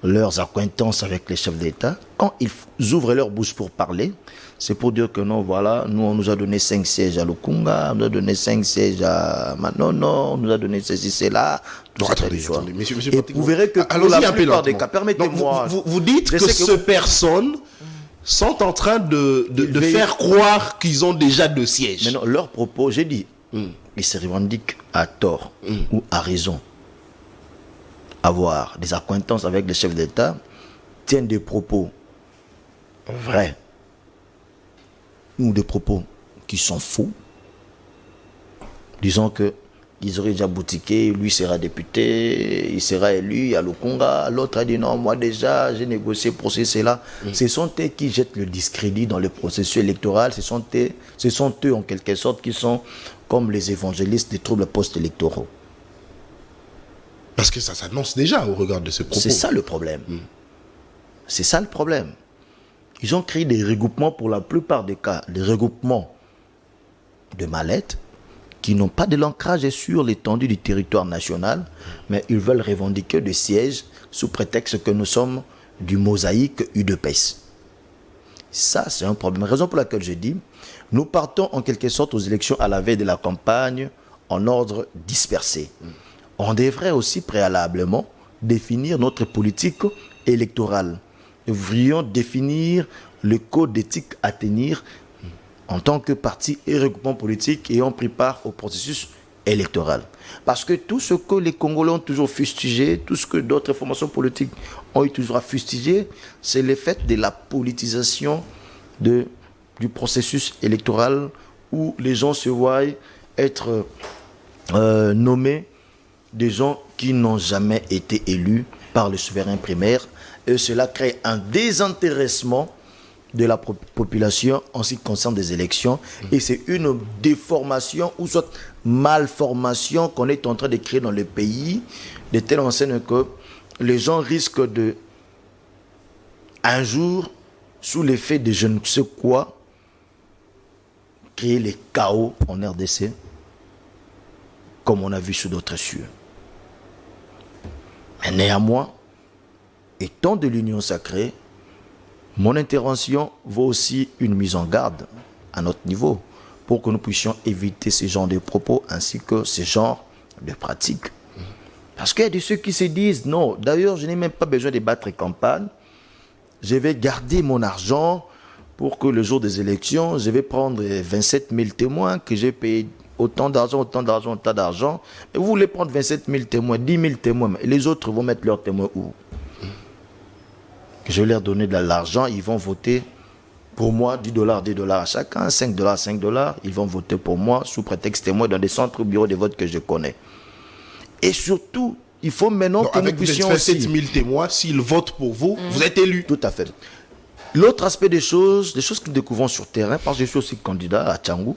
leurs acquaintances avec les chefs d'État, quand ils ouvrent leur bouche pour parler, c'est pour dire que non, voilà, nous on nous a donné 5 sièges à Lukunga, on nous a donné 5 sièges à Manono, on nous a donné ceci, cela. Attendez, monsieur, et vous verrez que pour la plupart des cas, permettez-moi... Vous dites que ces personnes sont en train de faire croire qu'ils ont déjà 2 sièges. Mais non, leurs propos, j'ai dit, ils se revendiquent à tort ou à raison. Avoir des acquaintances avec les chefs d'État, tiennent des propos vrais ou des propos qui sont faux. Disons que ils auraient déjà boutiqué, lui sera député, il sera élu à Lukunga, l'autre a dit non, moi déjà j'ai négocié pour cela. Ce sont eux qui jettent le discrédit dans le processus électoral, ce sont eux en quelque sorte qui sont comme les évangélistes des troubles post-électoraux. Parce que ça s'annonce déjà au regard de ce propos. C'est ça le problème. C'est ça le problème. Ils ont créé des regroupements pour la plupart des cas, des regroupements de mallettes qui n'ont pas de l'ancrage sur l'étendue du territoire national, mais ils veulent revendiquer des sièges sous prétexte que nous sommes du mosaïque UDPS. Ça, c'est un problème. Raison pour laquelle je dis, nous partons en quelque sorte aux élections à la veille de la campagne en ordre dispersé. On devrait aussi préalablement définir notre politique électorale. Nous devrions définir le code d'éthique à tenir en tant que parti et regroupement politique ayant pris part au processus électoral. Parce que tout ce que les Congolais ont toujours fustigé, tout ce que d'autres formations politiques ont eu toujours à fustiger, c'est le fait de la politisation du processus électoral où les gens se voient être nommés des gens qui n'ont jamais été élus par le souverain primaire. Et cela crée un désintéressement de la population en ce qui concerne des élections. Et c'est une déformation ou soit malformation qu'on est en train de créer dans le pays, de telle enseigne que les gens risquent de, un jour, sous l'effet de je ne sais quoi, créer les chaos en RDC, comme on a vu sous d'autres cieux. Mais néanmoins, étant de l'union sacrée, mon intervention vaut aussi une mise en garde à notre niveau pour que nous puissions éviter ce genre de propos ainsi que ce genre de pratiques. Parce qu'il y a de ceux qui se disent non, d'ailleurs je n'ai même pas besoin de battre campagne, je vais garder mon argent pour que le jour des élections, je vais prendre 27 000 témoins que j'ai payé autant d'argent. Et vous voulez prendre 27 000 témoins, 10 000 témoins, et les autres vont mettre leurs témoins où? Je vais leur donner de l'argent, ils vont voter pour moi, $10 à chacun, $5, ils vont voter pour moi sous prétexte témoin dans des centres bureaux de vote que je connais. Et surtout, il faut maintenant que nous puissions aussi... Avec 27 000 témoins, s'ils votent pour vous, vous êtes élu. Tout à fait. L'autre aspect des choses que nous découvrons sur terrain, parce que je suis aussi candidat à Tchangou,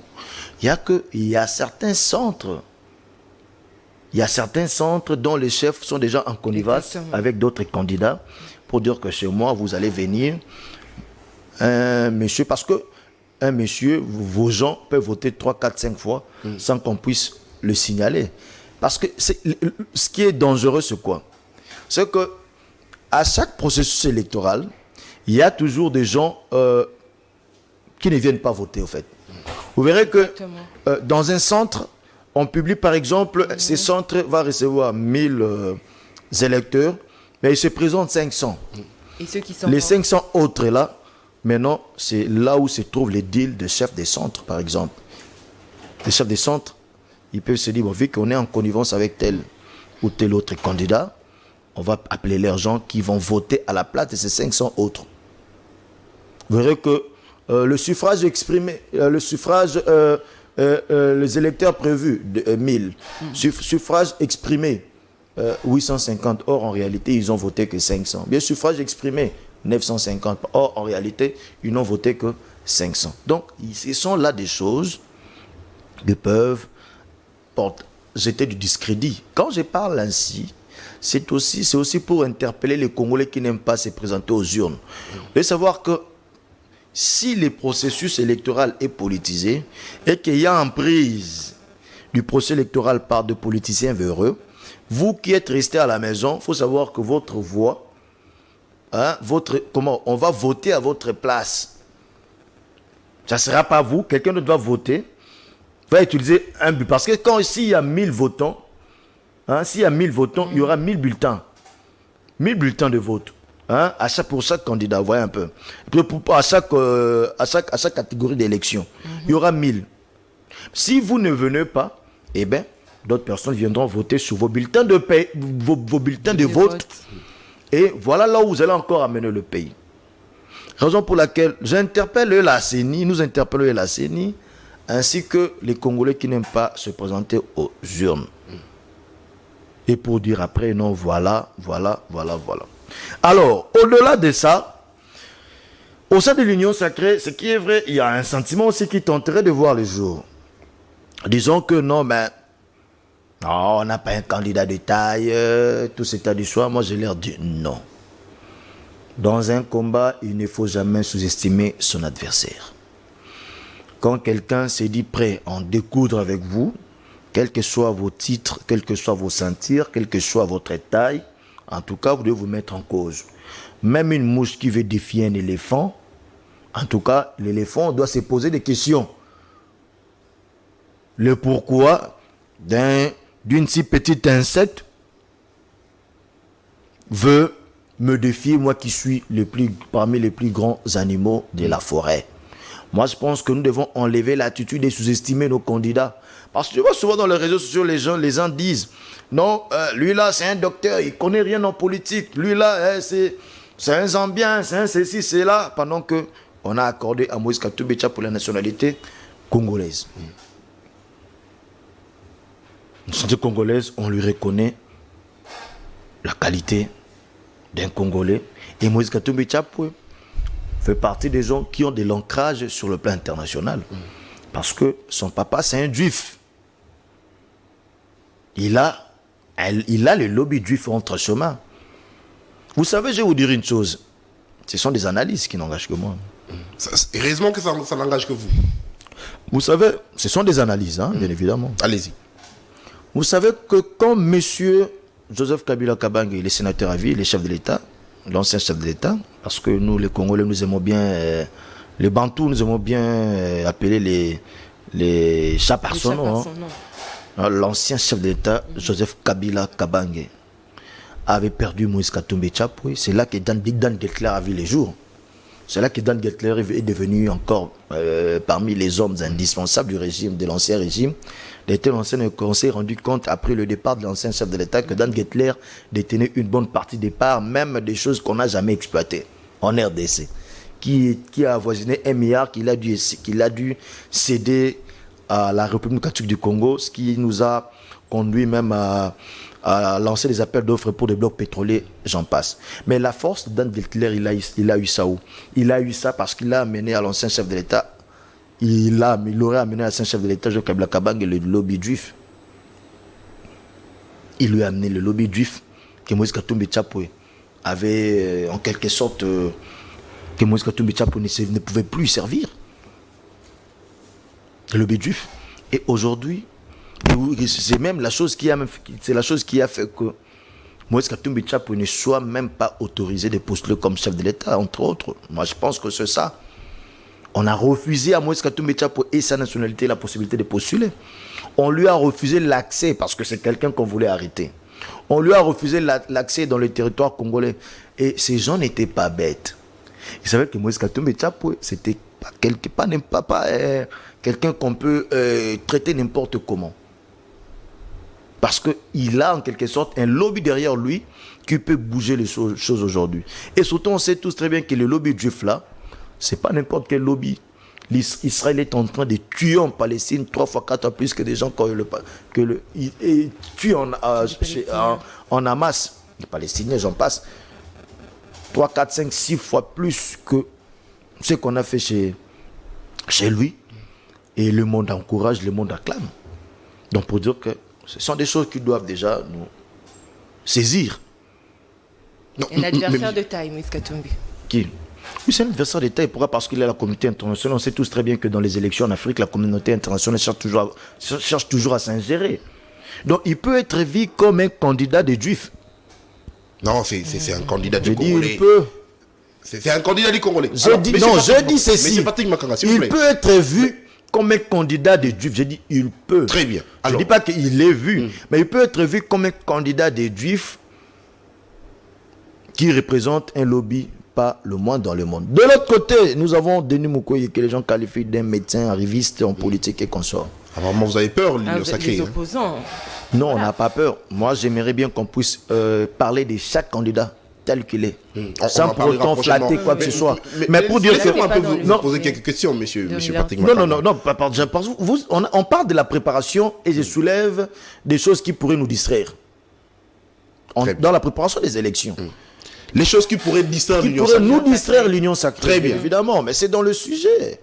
il y a certains centres dont les chefs sont déjà en connivence avec d'autres candidats pour dire que chez moi, vous allez venir un monsieur, parce que un monsieur, vos gens peuvent voter 3, 4, 5 fois sans qu'on puisse le signaler. Parce que ce qui est dangereux, c'est quoi? C'est que à chaque processus électoral, il y a toujours des gens qui ne viennent pas voter, au fait. Vous verrez que dans un centre, on publie par exemple, ces centres vont recevoir 1000 électeurs, mais ils se présentent 500. Et ceux qui sont Les 500 autres là, maintenant, c'est là où se trouvent les deals des chefs des centres, par exemple. Les chefs des centres, ils peuvent se dire, bon, vu qu'on est en connivence avec tel ou tel autre candidat, on va appeler les gens qui vont voter à la place de ces 500 autres. Vous verrez que le suffrage exprimé, les électeurs prévus, de 1000, suffrage exprimé, 850. Or, en réalité, ils n'ont voté que 500. Bien, suffrage exprimé, 950. Or, en réalité, ils n'ont voté que 500. Donc, ce sont là des choses qui peuvent jeter du discrédit. Quand je parle ainsi, c'est aussi pour interpeller les Congolais qui n'aiment pas se présenter aux urnes. Vous devez savoir que si le processus électoral est politisé et qu'il y a en prise du processus électoral par de politiciens véreux, vous qui êtes restés à la maison, il faut savoir que votre voix, on va voter à votre place. Ça ne sera pas vous, quelqu'un d'autre va voter, va utiliser un but. Parce que s'il y a 1000 votants, il y aura 1000 bulletins. 1000 bulletins de vote. Pour chaque candidat, vous voyez un peu. À chaque catégorie d'élection, il y aura 1000. Si vous ne venez pas, eh bien, d'autres personnes viendront voter sur vos bulletins de paie, vos bulletins de vote. Et voilà là où vous allez encore amener le pays. Raison pour laquelle j'interpelle la CENI, nous interpellons la CENI, ainsi que les Congolais qui n'aiment pas se présenter aux urnes. Et pour dire après, non, voilà. Alors, au-delà de ça, au sein de l'Union sacrée, ce qui est vrai, il y a un sentiment aussi qui tenterait de voir le jour. Disons que non, on n'a pas un candidat de taille, tout cet état du soir. Moi, je leur dis non. Dans un combat, il ne faut jamais sous-estimer son adversaire. Quand quelqu'un s'est dit prêt à en découdre avec vous, quels que soient vos titres, quels que soient vos ceintures, quelle que soit votre taille, en tout cas, vous devez vous mettre en cause. Même une mouche qui veut défier un éléphant, en tout cas, l'éléphant doit se poser des questions. Le pourquoi d'une si petite insecte veut me défier, moi qui suis parmi les plus grands animaux de la forêt. Moi, je pense que nous devons enlever l'attitude et sous-estimer nos candidats. Parce que je vois souvent dans les réseaux sociaux, les gens disent non, lui là, c'est un docteur, il ne connaît rien en politique. Lui là, c'est un Zambien, c'est un ceci, c'est là. Pendant qu'on a accordé à Moïse Katumbi pour la nationalité congolaise. La nationalité congolaise, on lui reconnaît la qualité d'un Congolais. Et Moïse Katumbi fait partie des gens qui ont de l'ancrage sur le plan international. Parce que son papa, c'est un juif. Il a le lobby juif entre ses mains. Vous savez, je vais vous dire une chose. Ce sont des analyses qui n'engagent que moi. Heureusement que ça n'engage que vous. Vous savez, ce sont des analyses, bien évidemment. Allez-y. Vous savez que quand M. Joseph Kabila Kabange, il est sénateur à vie, il est chef de l'État, l'ancien chef de l'État, parce que nous, les Congolais, nous aimons bien, les Bantous, nous aimons bien appeler les chats par son nom. L'ancien chef de l'État, Joseph Kabila Kabange, avait perdu Moïse Katumbi Tchapwe. C'est là que Dan Getler a vu les jours. C'est là que Dan Getler est devenu encore parmi les hommes indispensables du régime, de l'ancien régime. On s'est rendu compte, après le départ de l'ancien chef de l'État, que Dan Getler détenait une bonne partie des parts, même des choses qu'on n'a jamais exploitées en RDC, qui a avoisiné 1 milliard qu'il a dû céder à la République catholique du Congo, ce qui nous a conduit même à lancer des appels d'offres pour des blocs pétroliers, j'en passe. Mais la force de Dan Getler, il a eu ça où? Il a eu ça parce qu'il a amené à l'ancien chef de l'État, il aurait amené à l'ancien chef de l'État, Joseph Kabila Kabange, le lobby juif. Il lui a amené le lobby juif que Moïse Katumbi Tchapwe avait, en quelque sorte, que Moïse Katumbi Tchapwe ne pouvait plus servir. Le lobby juif. Et aujourd'hui, c'est même la chose qui a fait que Moïse Katumbi Tchapwe ne soit même pas autorisé de postuler comme chef de l'État, entre autres. Moi, je pense que c'est ça. On a refusé à Moïse Katumbi Tchapo et sa nationalité la possibilité de postuler. On lui a refusé l'accès parce que c'est quelqu'un qu'on voulait arrêter. On lui a refusé l'accès dans le territoire congolais. Et ces gens n'étaient pas bêtes. Ils savaient que Moïse Katumbi Tchapo, c'était pas quelqu'un qu'on peut traiter n'importe comment. Parce qu'il a en quelque sorte un lobby derrière lui qui peut bouger les choses aujourd'hui. Et surtout, on sait tous très bien que le lobby juif là, c'est pas n'importe quel lobby. Israël est en train de tuer en Palestine 3 fois 4 fois plus que des gens il tue en Hamas. Les Palestiniens, j'en passe. 3, 4, 5, 6 fois plus que ce qu'on a fait chez lui. Et le monde encourage, le monde acclame. Donc pour dire que ce sont des choses qui doivent déjà nous saisir. Non, un adversaire de taille, Moïse Katumbi. Qui? Oui, c'est un adversaire de taille. Pourquoi? Parce qu'il est la communauté internationale. On sait tous très bien que dans les élections en Afrique, la communauté internationale cherche toujours à s'ingérer. Donc, il peut être vu comme un candidat des Juifs. Non, c'est un candidat du Congolais. Il peut. C'est un candidat du Congolais. Je dis ceci. Il peut être vu comme un candidat des Juifs. J'ai dit, il peut. Très bien. Alors, je ne dis pas qu'il est vu, mais il peut être vu comme un candidat des Juifs qui représente un lobby pas le moins dans le monde. De l'autre côté, nous avons Denis Mukwege que les gens qualifient d'un médecin arriviste en politique et consort. Apparemment, vous avez peur, l'Union sacrée. Les opposants. Non, on n'a pas peur. Moi, j'aimerais bien qu'on puisse parler de chaque candidat tel qu'il est, sans pour autant flatter quoi que ce soit. Mais pour dire que... Laissez-moi un peu vous poser quelques questions, monsieur Patrick Makamba. Non, on parle de la préparation et je soulève des choses qui pourraient nous distraire. Dans la préparation des élections. Les choses qui pourraient distraire l'Union sacrée. Qui pourraient nous distraire l'Union sacrée. Très bien. Évidemment, mais c'est dans le sujet.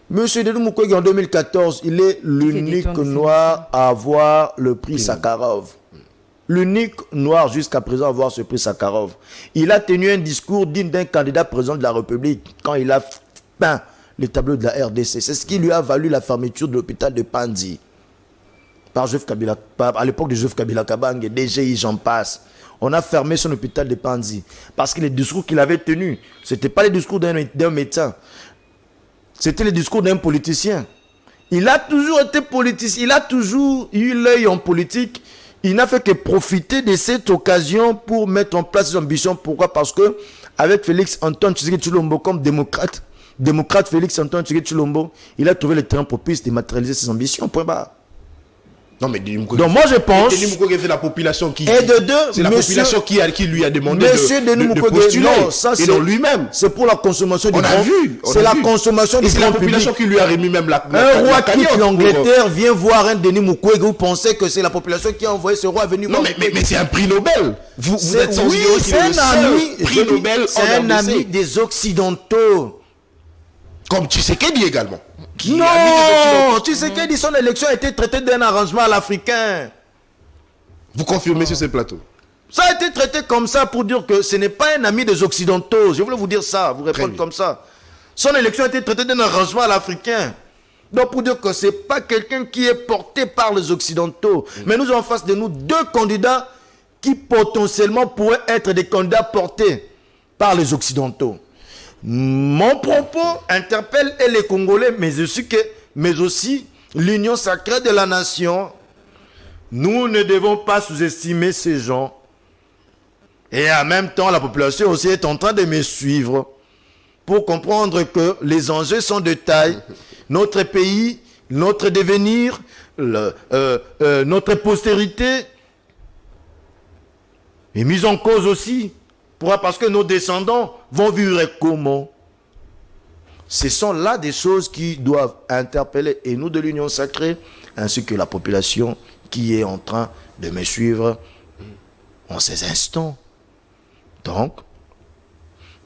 Monsieur Denis Mukwege, en 2014, il est l'unique noir à avoir le prix Sakharov. L'unique noir jusqu'à présent à avoir ce prix Sakharov. Il a tenu un discours digne d'un candidat président de la République quand il a peint les tableaux de la RDC. C'est ce qui lui a valu la fermeture de l'hôpital de Panzi. Par Joseph Kabila, à l'époque de Joseph Kabila Kabange, DGI, j'en passe. On a fermé son hôpital de Panzi. Parce que les discours qu'il avait tenus, ce n'était pas les discours d'un médecin. C'était le discours d'un politicien. Il a toujours été politicien. Il a toujours eu l'œil en politique. Il n'a fait que profiter de cette occasion pour mettre en place ses ambitions. Pourquoi? Parce que avec Félix Antoine Tshisekedi Tshilombo comme démocrate Félix Antoine Tshisekedi Tshilombo, il a trouvé le terrain propice de matérialiser ses ambitions. Point barre. Non, mais donc moi je pense. C'est la population qui. Et de deux, c'est la population qui lui a demandé de postuler. Non, ça c'est lui-même. C'est pour la consommation du grand. On a vu. C'est la consommation du grand public. C'est la population qui lui a remis même la. Un roi quitte l'Angleterre vient voir un Denis Mukwege. Vous pensez que c'est la population qui a envoyé ce roi venir voir? Non, mais c'est un prix Nobel. Vous êtes oui, c'est un ami. Prix Nobel. C'est un ami des Occidentaux. Comme Tshisekedi également. Non, Tshisekedi, son élection a été traitée d'un arrangement à l'africain. Vous confirmez sur ce plateau? Ça a été traité comme ça pour dire que ce n'est pas un ami des Occidentaux. Je voulais vous dire ça, vous répondre comme ça. Son élection a été traitée d'un arrangement à l'africain. Donc pour dire que ce n'est pas quelqu'un qui est porté par les Occidentaux. Mais nous avons en face de nous deux candidats qui potentiellement pourraient être des candidats portés par les Occidentaux. Mon propos interpelle les Congolais, mais aussi l'union sacrée de la nation. Nous ne devons pas sous-estimer ces gens. Et en même temps, la population aussi est en train de me suivre pour comprendre que les enjeux sont de taille. Notre pays, notre devenir, notre postérité est mise en cause aussi. Pourquoi? Parce que nos descendants vont vivre comment? Ce sont là des choses qui doivent interpeller et nous de l'Union sacrée, ainsi que la population qui est en train de me suivre en ces instants. Donc,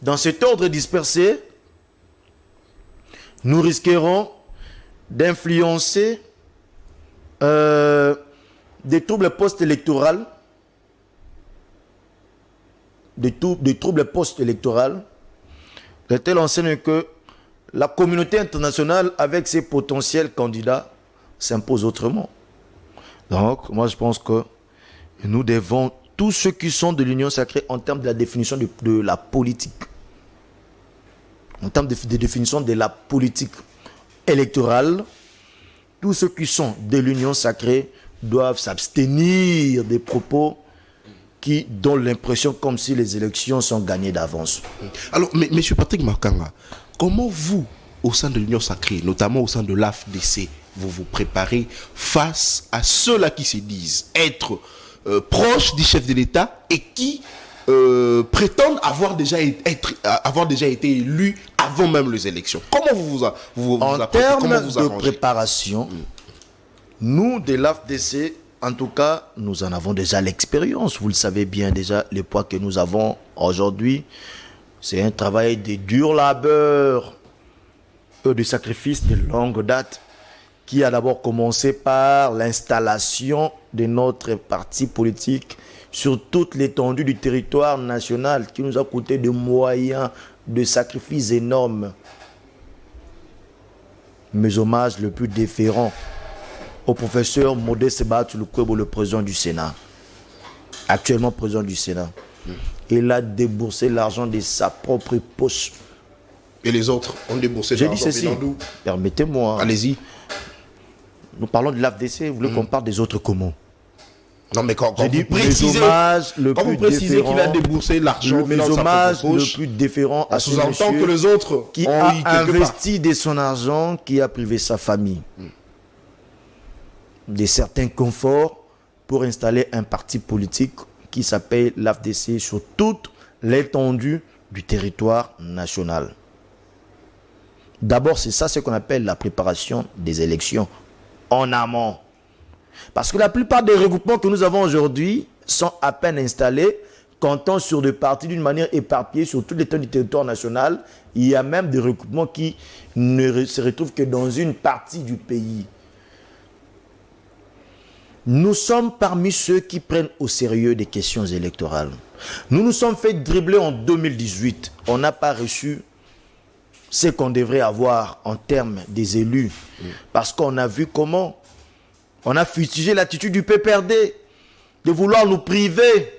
dans cet ordre dispersé, nous risquerons d'influencer des troubles post-électoraux, des troubles post-électoraux, de telle enseigne que la communauté internationale, avec ses potentiels candidats, s'impose autrement. Donc, moi, je pense que nous devons, tous ceux qui sont de l'Union sacrée, en termes de la définition de la politique, en termes de définition de la politique électorale, tous ceux qui sont de l'union sacrée doivent s'abstenir des propos qui donnent l'impression comme si les élections sont gagnées d'avance. Alors, M. Patrick Makanga, comment vous, au sein de l'Union sacrée, notamment au sein de l'AFDC, vous vous préparez face à ceux-là qui se disent être proches du chef de l'État et qui prétendent avoir déjà été élus avant même les élections? Comment vous en termes de préparation, nous, de l'AFDC, en tout cas, nous en avons déjà l'expérience. Vous le savez bien déjà, le poids que nous avons aujourd'hui, c'est un travail de dur labeur, de sacrifices de longue date, qui a d'abord commencé par l'installation de notre parti politique sur toute l'étendue du territoire national, qui nous a coûté des moyens de sacrifices énormes. Mes hommages le plus déférents au professeur Modeste Bahatulukwebo, le président du Sénat, actuellement président du Sénat. Il a déboursé l'argent de sa propre poche. Et les autres ont déboursé de l'argent. J'ai dit ceci, permettez-moi. Allez-y. Nous parlons de l'AFDC, vous voulez qu'on parle des autres comment? Non, mais quand vous précisez qu'il a déboursé l'argent, mes hommages le plus déférent à ce sous-entend que les autres qui a investi de son argent, qui a privé sa famille de certains conforts pour installer un parti politique qui s'appelle l'AFDC sur toute l'étendue du territoire national. D'abord, c'est ça ce qu'on appelle la préparation des élections en amont. Parce que la plupart des regroupements que nous avons aujourd'hui sont à peine installés, comptant sur des partis d'une manière éparpillée sur toute l'étendue du territoire national. Il y a même des regroupements qui ne se retrouvent que dans une partie du pays. Nous sommes parmi ceux qui prennent au sérieux des questions électorales. Nous nous sommes fait dribbler en 2018. On n'a pas reçu ce qu'on devrait avoir en termes des élus. Parce qu'on a vu comment on a fustigé l'attitude du PPRD de vouloir nous priver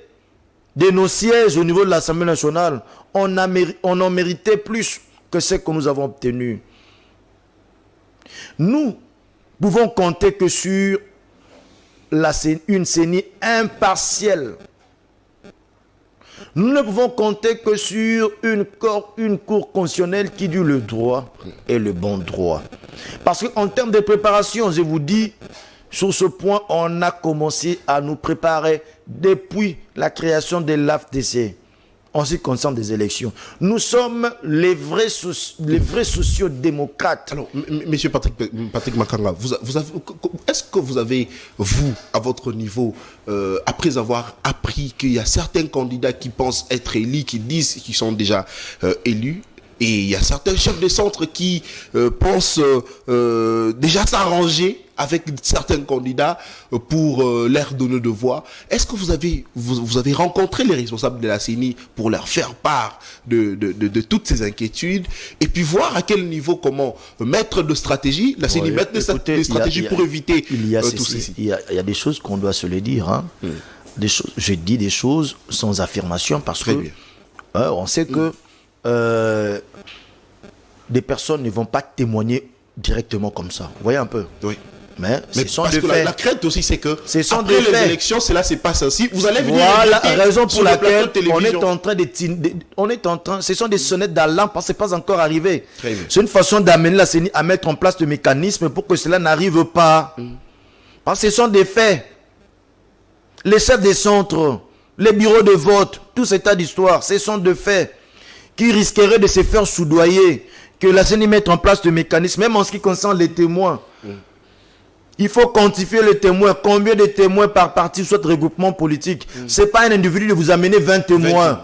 de nos sièges au niveau de l'Assemblée nationale. On en méritait plus que ce que nous avons obtenu. Nous pouvons compter que sur une CENI impartielle. Nous ne pouvons compter que sur une cour constitutionnelle qui dit le droit et le bon droit. Parce qu'en termes de préparation, je vous dis, sur ce point, on a commencé à nous préparer depuis la création de l'AFDC en ce qui concerne des élections. Nous sommes les vrais sociodémocrates. Alors, Monsieur Patrick Makanga, est-ce que vous avez, vous, à votre niveau, après avoir appris qu'il y a certains candidats qui pensent être élus, qui disent qu'ils sont déjà élus, et il y a certains chefs de centre qui pensent déjà s'arranger avec certains candidats pour leur donner de voix. Est-ce que vous avez rencontré les responsables de la CENI pour leur faire part de toutes ces inquiétudes et puis voir à quel niveau, comment mettre de stratégie, la CENI mettre des stratégies pour éviter tout ceci? Il y a des choses qu'on doit se les dire. Hein. Je dis des choses sans affirmation parce que on sait que des personnes ne vont pas témoigner directement comme ça. Vous voyez un peu? Oui. Mais ce sont parce des que faits. La crainte aussi, c'est que après les élections, cela se passe ainsi. Vous allez venir la raison pour laquelle on est en train ce sont des sonnettes d'alarme parce que ce n'est pas encore arrivé. C'est une façon d'amener la CENI à mettre en place le mécanisme pour que cela n'arrive pas. Parce que ce sont des faits. Les chefs des centres, les bureaux de vote, tout cet tas d'histoire, ce sont des faits qui risqueraient de se faire soudoyer, que la CENI mette en place le mécanisme, même en ce qui concerne les témoins. Il faut quantifier les témoins. Combien de témoins par parti, soit regroupement politique? Ce n'est pas un individu de vous amener 20 témoins.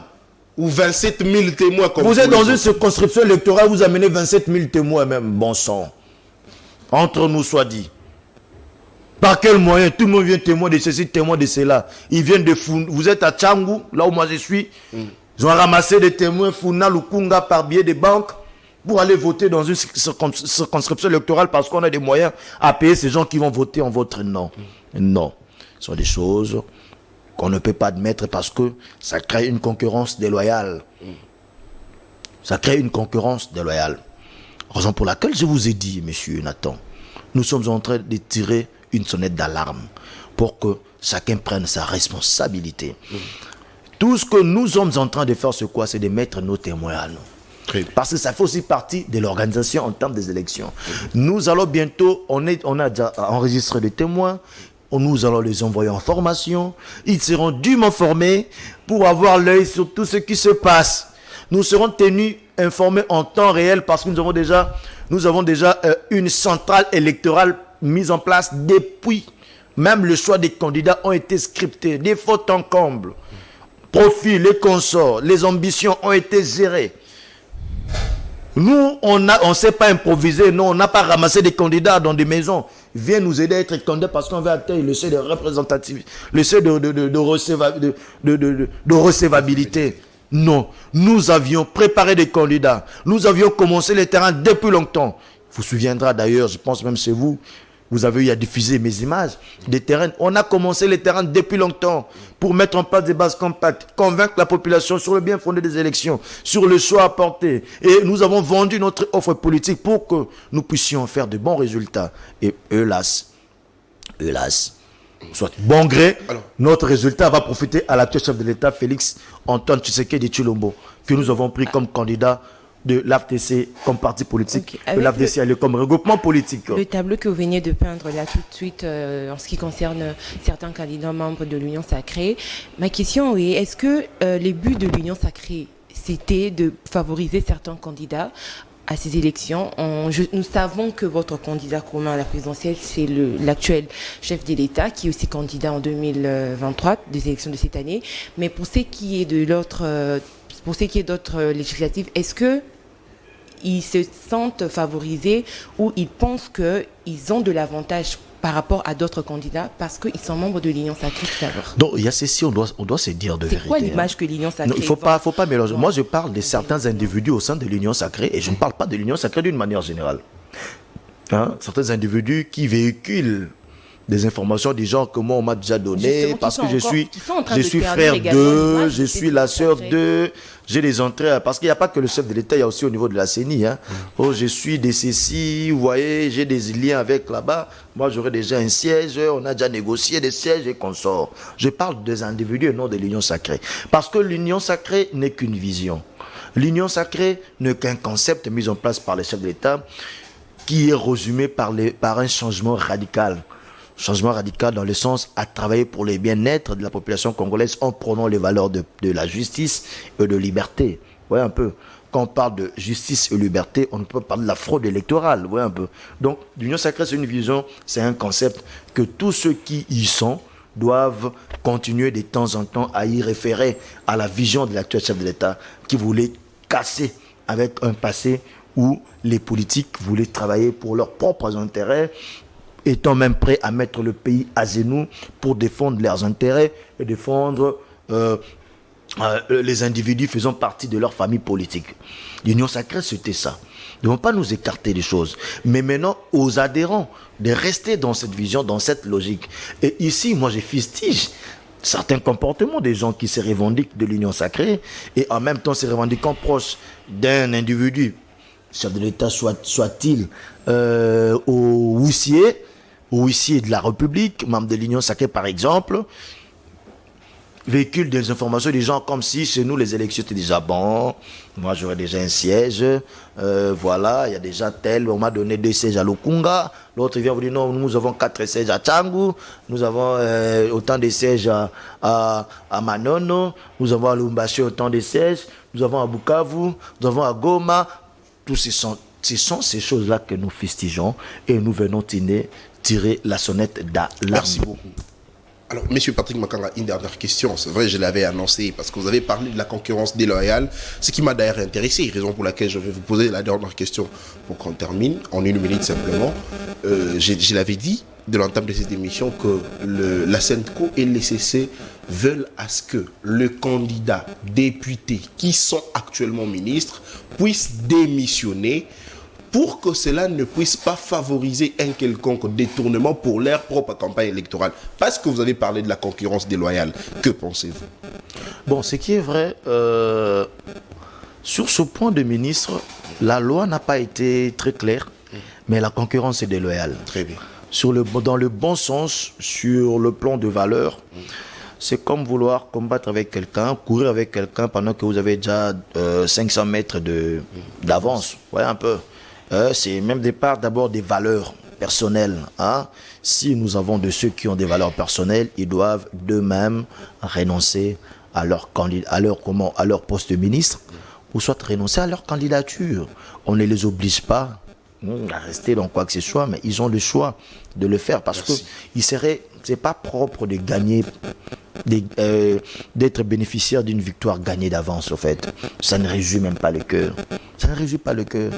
Ou 27 000 témoins. Comme vous êtes dans une circonscription électorale, vous amenez 27 000 témoins même. Bon sang. Entre nous soit dit. Par quel moyen? Tout le monde vient témoin de ceci, témoin de cela. Ils viennent de Fou. Vous êtes à Tchangou, là où moi je suis. Ils ont ramassé des témoins Founa, Lukunga par billet de banque pour aller voter dans une circonscription électorale parce qu'on a des moyens à payer ces gens qui vont voter en votre nom. Non. Ce sont des choses qu'on ne peut pas admettre parce que ça crée une concurrence déloyale. Ça crée une concurrence déloyale. Raison pour laquelle je vous ai dit, monsieur Nathan, nous sommes en train de tirer une sonnette d'alarme pour que chacun prenne sa responsabilité. Tout ce que nous sommes en train de faire, c'est quoi? C'est de mettre nos témoins à nous. Parce que ça fait aussi partie de l'organisation en termes des élections. Nous allons bientôt, on a déjà enregistré des témoins, nous allons les envoyer en formation, ils seront dûment formés pour avoir l'œil sur tout ce qui se passe. Nous serons tenus informés en temps réel parce que nous avons déjà une centrale électorale mise en place depuis. Même le choix des candidats ont été scriptés, des fautes en comble. Profil, les consorts, les ambitions ont été gérées. Nous, on ne s'est pas improvisé, non, on n'a pas ramassé des candidats dans des maisons. Viens nous aider à être candidats parce qu'on veut atteindre le seuil de représentativité, le seuil de recevabilité. Non, nous avions préparé des candidats. Nous avions commencé le terrain depuis longtemps. Vous vous souviendrez d'ailleurs, je pense même chez vous, vous avez eu à diffuser mes images des terrains. On a commencé les terrains depuis longtemps pour mettre en place des bases compactes, convaincre la population sur le bien fondé des élections, sur le choix à porter. Et nous avons vendu notre offre politique pour que nous puissions faire de bons résultats. Et hélas, soit bon gré, notre résultat va profiter à l'actuel chef de l'État, Félix Antoine Tshisekedi Tshilombo, que nous avons pris comme candidat de l'AFDC comme parti politique, de l'AFDC comme regroupement politique. Le tableau que vous veniez de peindre là tout de suite en ce qui concerne certains candidats membres de l'Union Sacrée, ma question est, est-ce que les buts de l'Union Sacrée, c'était de favoriser certains candidats à ces élections? Nous savons que votre candidat commun à la présidentielle, c'est l'actuel chef de l'État, qui est aussi candidat en 2023, des élections de cette année. Mais pour ce qui est d'autres législatives, est-ce que ils se sentent favorisés ou ils pensent qu'ils ont de l'avantage par rapport à d'autres candidats parce qu'ils sont membres de l'Union Sacrée tout d'abord? Donc il y a ceci, on doit se dire de vérité. C'est quoi l'image que l'Union Sacrée? Il ne faut pas mélanger. Moi je parle de certains individus au sein de l'Union Sacrée et je ne parle pas de l'Union Sacrée d'une manière générale. Certains individus qui véhiculent des informations des gens que moi on m'a déjà donné parce que je suis frère d'eux, je suis la sœur d'eux, j'ai des entrées parce qu'il n'y a pas que le chef de l'État, il y a aussi au niveau de la CENI. Oh, je suis de ceci, vous voyez, j'ai des liens avec là-bas. Moi j'aurais déjà un siège, on a déjà négocié des sièges et consorts. Je parle des individus et non de l'Union Sacrée. Parce que l'Union Sacrée n'est qu'une vision. L'Union Sacrée n'est qu'un concept mis en place par les chefs de l'État qui est résumé par un changement radical. Changement radical dans le sens à travailler pour le bien-être de la population congolaise en prenant les valeurs de la justice et de liberté. Vous voyez un peu. Quand on parle de justice et liberté, on ne peut pas parler de la fraude électorale. Vous voyez un peu. Donc, l'Union Sacrée, c'est une vision, c'est un concept que tous ceux qui y sont doivent continuer de temps en temps à y référer à la vision de l'actuel chef de l'État qui voulait casser avec un passé où les politiques voulaient travailler pour leurs propres intérêts, étant même prêts à mettre le pays à genoux pour défendre leurs intérêts et défendre les individus faisant partie de leur famille politique. L'Union Sacrée, c'était ça. Nous ne devons pas nous écarter des choses. Mais maintenant, aux adhérents de rester dans cette vision, dans cette logique. Et ici, moi, je fustige certains comportements des gens qui se revendiquent de l'Union Sacrée et en même temps se revendiquant proches d'un individu, chef de l'État soit-il, au huissier de la République, membre de l'Union Sacrée par exemple, véhicule des informations des gens comme si chez nous les élections étaient déjà bon, moi j'aurais déjà un siège, voilà, il y a déjà tel, on m'a donné 2 sièges à Lukunga, l'autre vient vous dire non, nous avons 4 sièges à Tchangu, nous avons autant de sièges à Manono, nous avons à Lumbashi autant de sièges, nous avons à Bukavu, nous avons à Goma, tous ce sont ces choses-là que nous fustigeons et nous venons tirer la sonnette d'alarme. Merci beaucoup. Alors, Monsieur Patrick Makanga, une dernière question. C'est vrai, je l'avais annoncé parce que vous avez parlé de la concurrence déloyale, ce qui m'a d'ailleurs intéressé, raison pour laquelle je vais vous poser la dernière question pour qu'on termine en 1 minute simplement. Je l'avais dit de l'entame de cette émission que la CENTCO et les CC veulent à ce que le candidat député qui sont actuellement ministres puisse démissionner pour que cela ne puisse pas favoriser un quelconque détournement pour leur propre campagne électorale. Parce que vous avez parlé de la concurrence déloyale. Que pensez-vous? Bon, ce qui est vrai, Sur ce point de ministre, la loi n'a pas été très claire, mais la concurrence est déloyale. Très bien. Dans le bon sens, sur le plan de valeur, c'est comme vouloir combattre avec quelqu'un, courir avec quelqu'un pendant que vous avez déjà 500 mètres d'avance. Vous voyez un peu. C'est même départ d'abord des valeurs personnelles. Hein. Si nous avons de ceux qui ont des valeurs personnelles, ils doivent d'eux-mêmes renoncer à leur poste de ministre, ou soit renoncer à leur candidature. On ne les oblige pas à rester dans quoi que ce soit, mais ils ont le choix de le faire parce que c'est pas propre de gagner, d'être bénéficiaire d'une victoire gagnée d'avance, au fait. Ça ne réjouit même pas le cœur. Ça ne réjouit pas le cœur.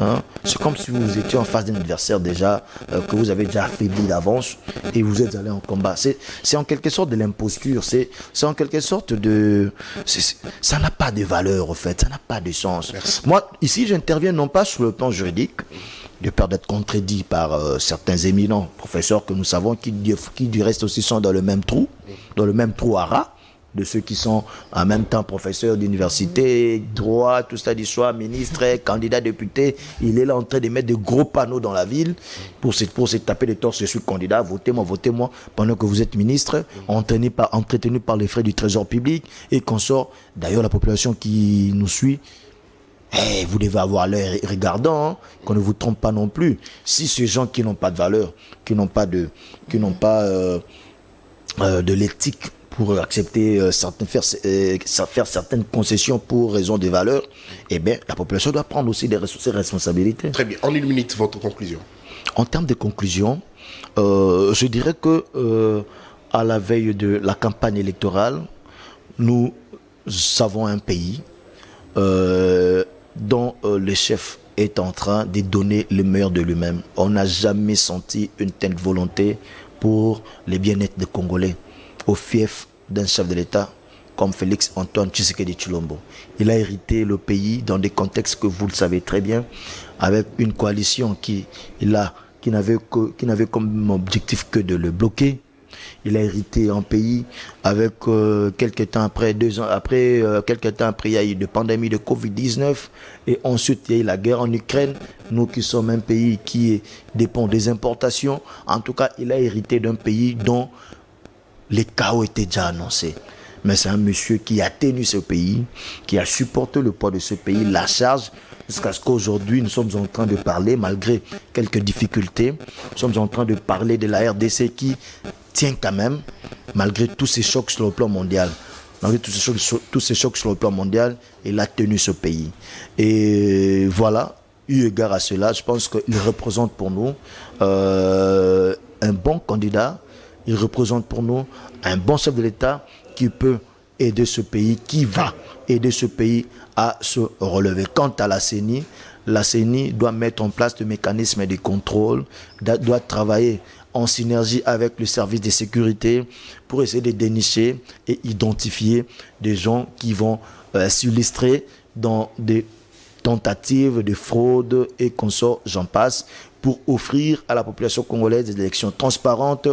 Hein? C'est comme si vous étiez en face d'un adversaire déjà, que vous avez déjà affaibli d'avance et vous êtes allé en combat. C'est en quelque sorte de l'imposture. C'est en quelque sorte de... Ça n'a pas de valeur, au fait. Ça n'a pas de sens. Merci. Moi, ici, j'interviens non pas sur le plan juridique, de peur d'être contredit par certains éminents professeurs que nous savons qui du reste aussi sont dans le même trou à rats, de ceux qui sont en même temps professeurs d'université, droit, tout ça d'histoire, ministre, candidat député. Il est là en train de mettre de gros panneaux dans la ville pour se taper les torses. Je suis candidat, votez-moi, pendant que vous êtes ministre, entretenu par les frais du trésor public et qu'on sort. D'ailleurs, la population qui nous suit, vous devez avoir l'œil regardant, hein, qu'on ne vous trompe pas non plus. Si ces gens qui n'ont pas de valeur, qui n'ont pas de l'éthique pour accepter faire certaines concessions pour raison des valeurs, eh bien, la population doit prendre aussi ses responsabilités. Très bien. En une minute, votre conclusion. En termes de conclusion, je dirais que à la veille de la campagne électorale, nous avons un pays dont le chef est en train de donner le meilleur de lui-même. On n'a jamais senti une telle volonté pour le bien-être des Congolais, au fief d'un chef de l'État comme Félix Antoine Tshisekedi Tshilombo. Il a hérité le pays dans des contextes que vous le savez très bien, avec une coalition qui n'avait comme objectif que de le bloquer. Il a hérité un pays avec quelques temps après, il y a eu une pandémie de Covid-19 et ensuite il y a eu la guerre en Ukraine. Nous qui sommes un pays qui dépend des importations, en tout cas il a hérité d'un pays dont les chaos étaient déjà annoncés. Mais c'est un monsieur qui a tenu ce pays, qui a supporté le poids de ce pays, la charge, jusqu'à ce qu'aujourd'hui nous sommes en train de parler, malgré quelques difficultés, nous sommes en train de parler de la RDC qui tient quand même, malgré tous ces chocs sur le plan mondial. Malgré tous ces chocs sur le plan mondial, il a tenu ce pays. Et voilà, eu égard à cela, je pense qu'il représente pour nous un bon candidat, il représente pour nous un bon chef de l'État qui peut aider ce pays, qui va aider ce pays à se relever. Quant à la CENI doit mettre en place des mécanismes de contrôle, doit travailler en synergie avec le service de sécurité pour essayer de dénicher et identifier des gens qui vont s'illustrer dans des tentatives de fraude et consorts, j'en passe, pour offrir à la population congolaise des élections transparentes,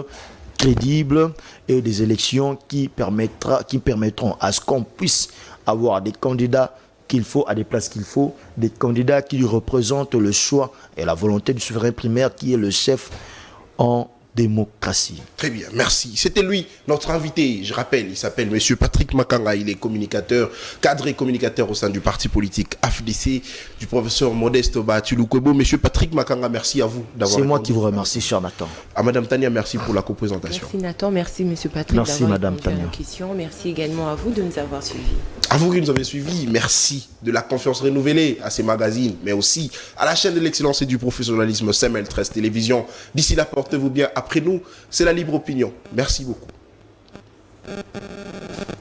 crédibles et des élections qui permettront à ce qu'on puisse avoir des candidats qu'il faut, à des places qu'il faut, des candidats qui représentent le choix et la volonté du souverain primaire qui est le chef en démocratie. Très bien, merci. C'était lui, notre invité. Je rappelle, il s'appelle Monsieur Patrick Makanga. Il est communicateur, cadre et communicateur au sein du parti politique AFDC, du professeur Modeste Bahatulukwebo. Monsieur Patrick Makanga, merci à vous d'avoir... C'est moi qui vous remercie, cher Nathan. À Madame Tania, merci pour la co-présentation. Merci Nathan, merci Monsieur Patrick merci, d'avoir Madame répondu à Tania. nos questions. Merci également à vous de nous avoir suivis. À vous qui nous avez suivis, merci de la confiance renouvelée à ces magazines, mais aussi à la chaîne de l'excellence et du professionnalisme CML 13 Télévision. D'ici là, portez-vous bien. Après nous, c'est la libre opinion. Merci beaucoup.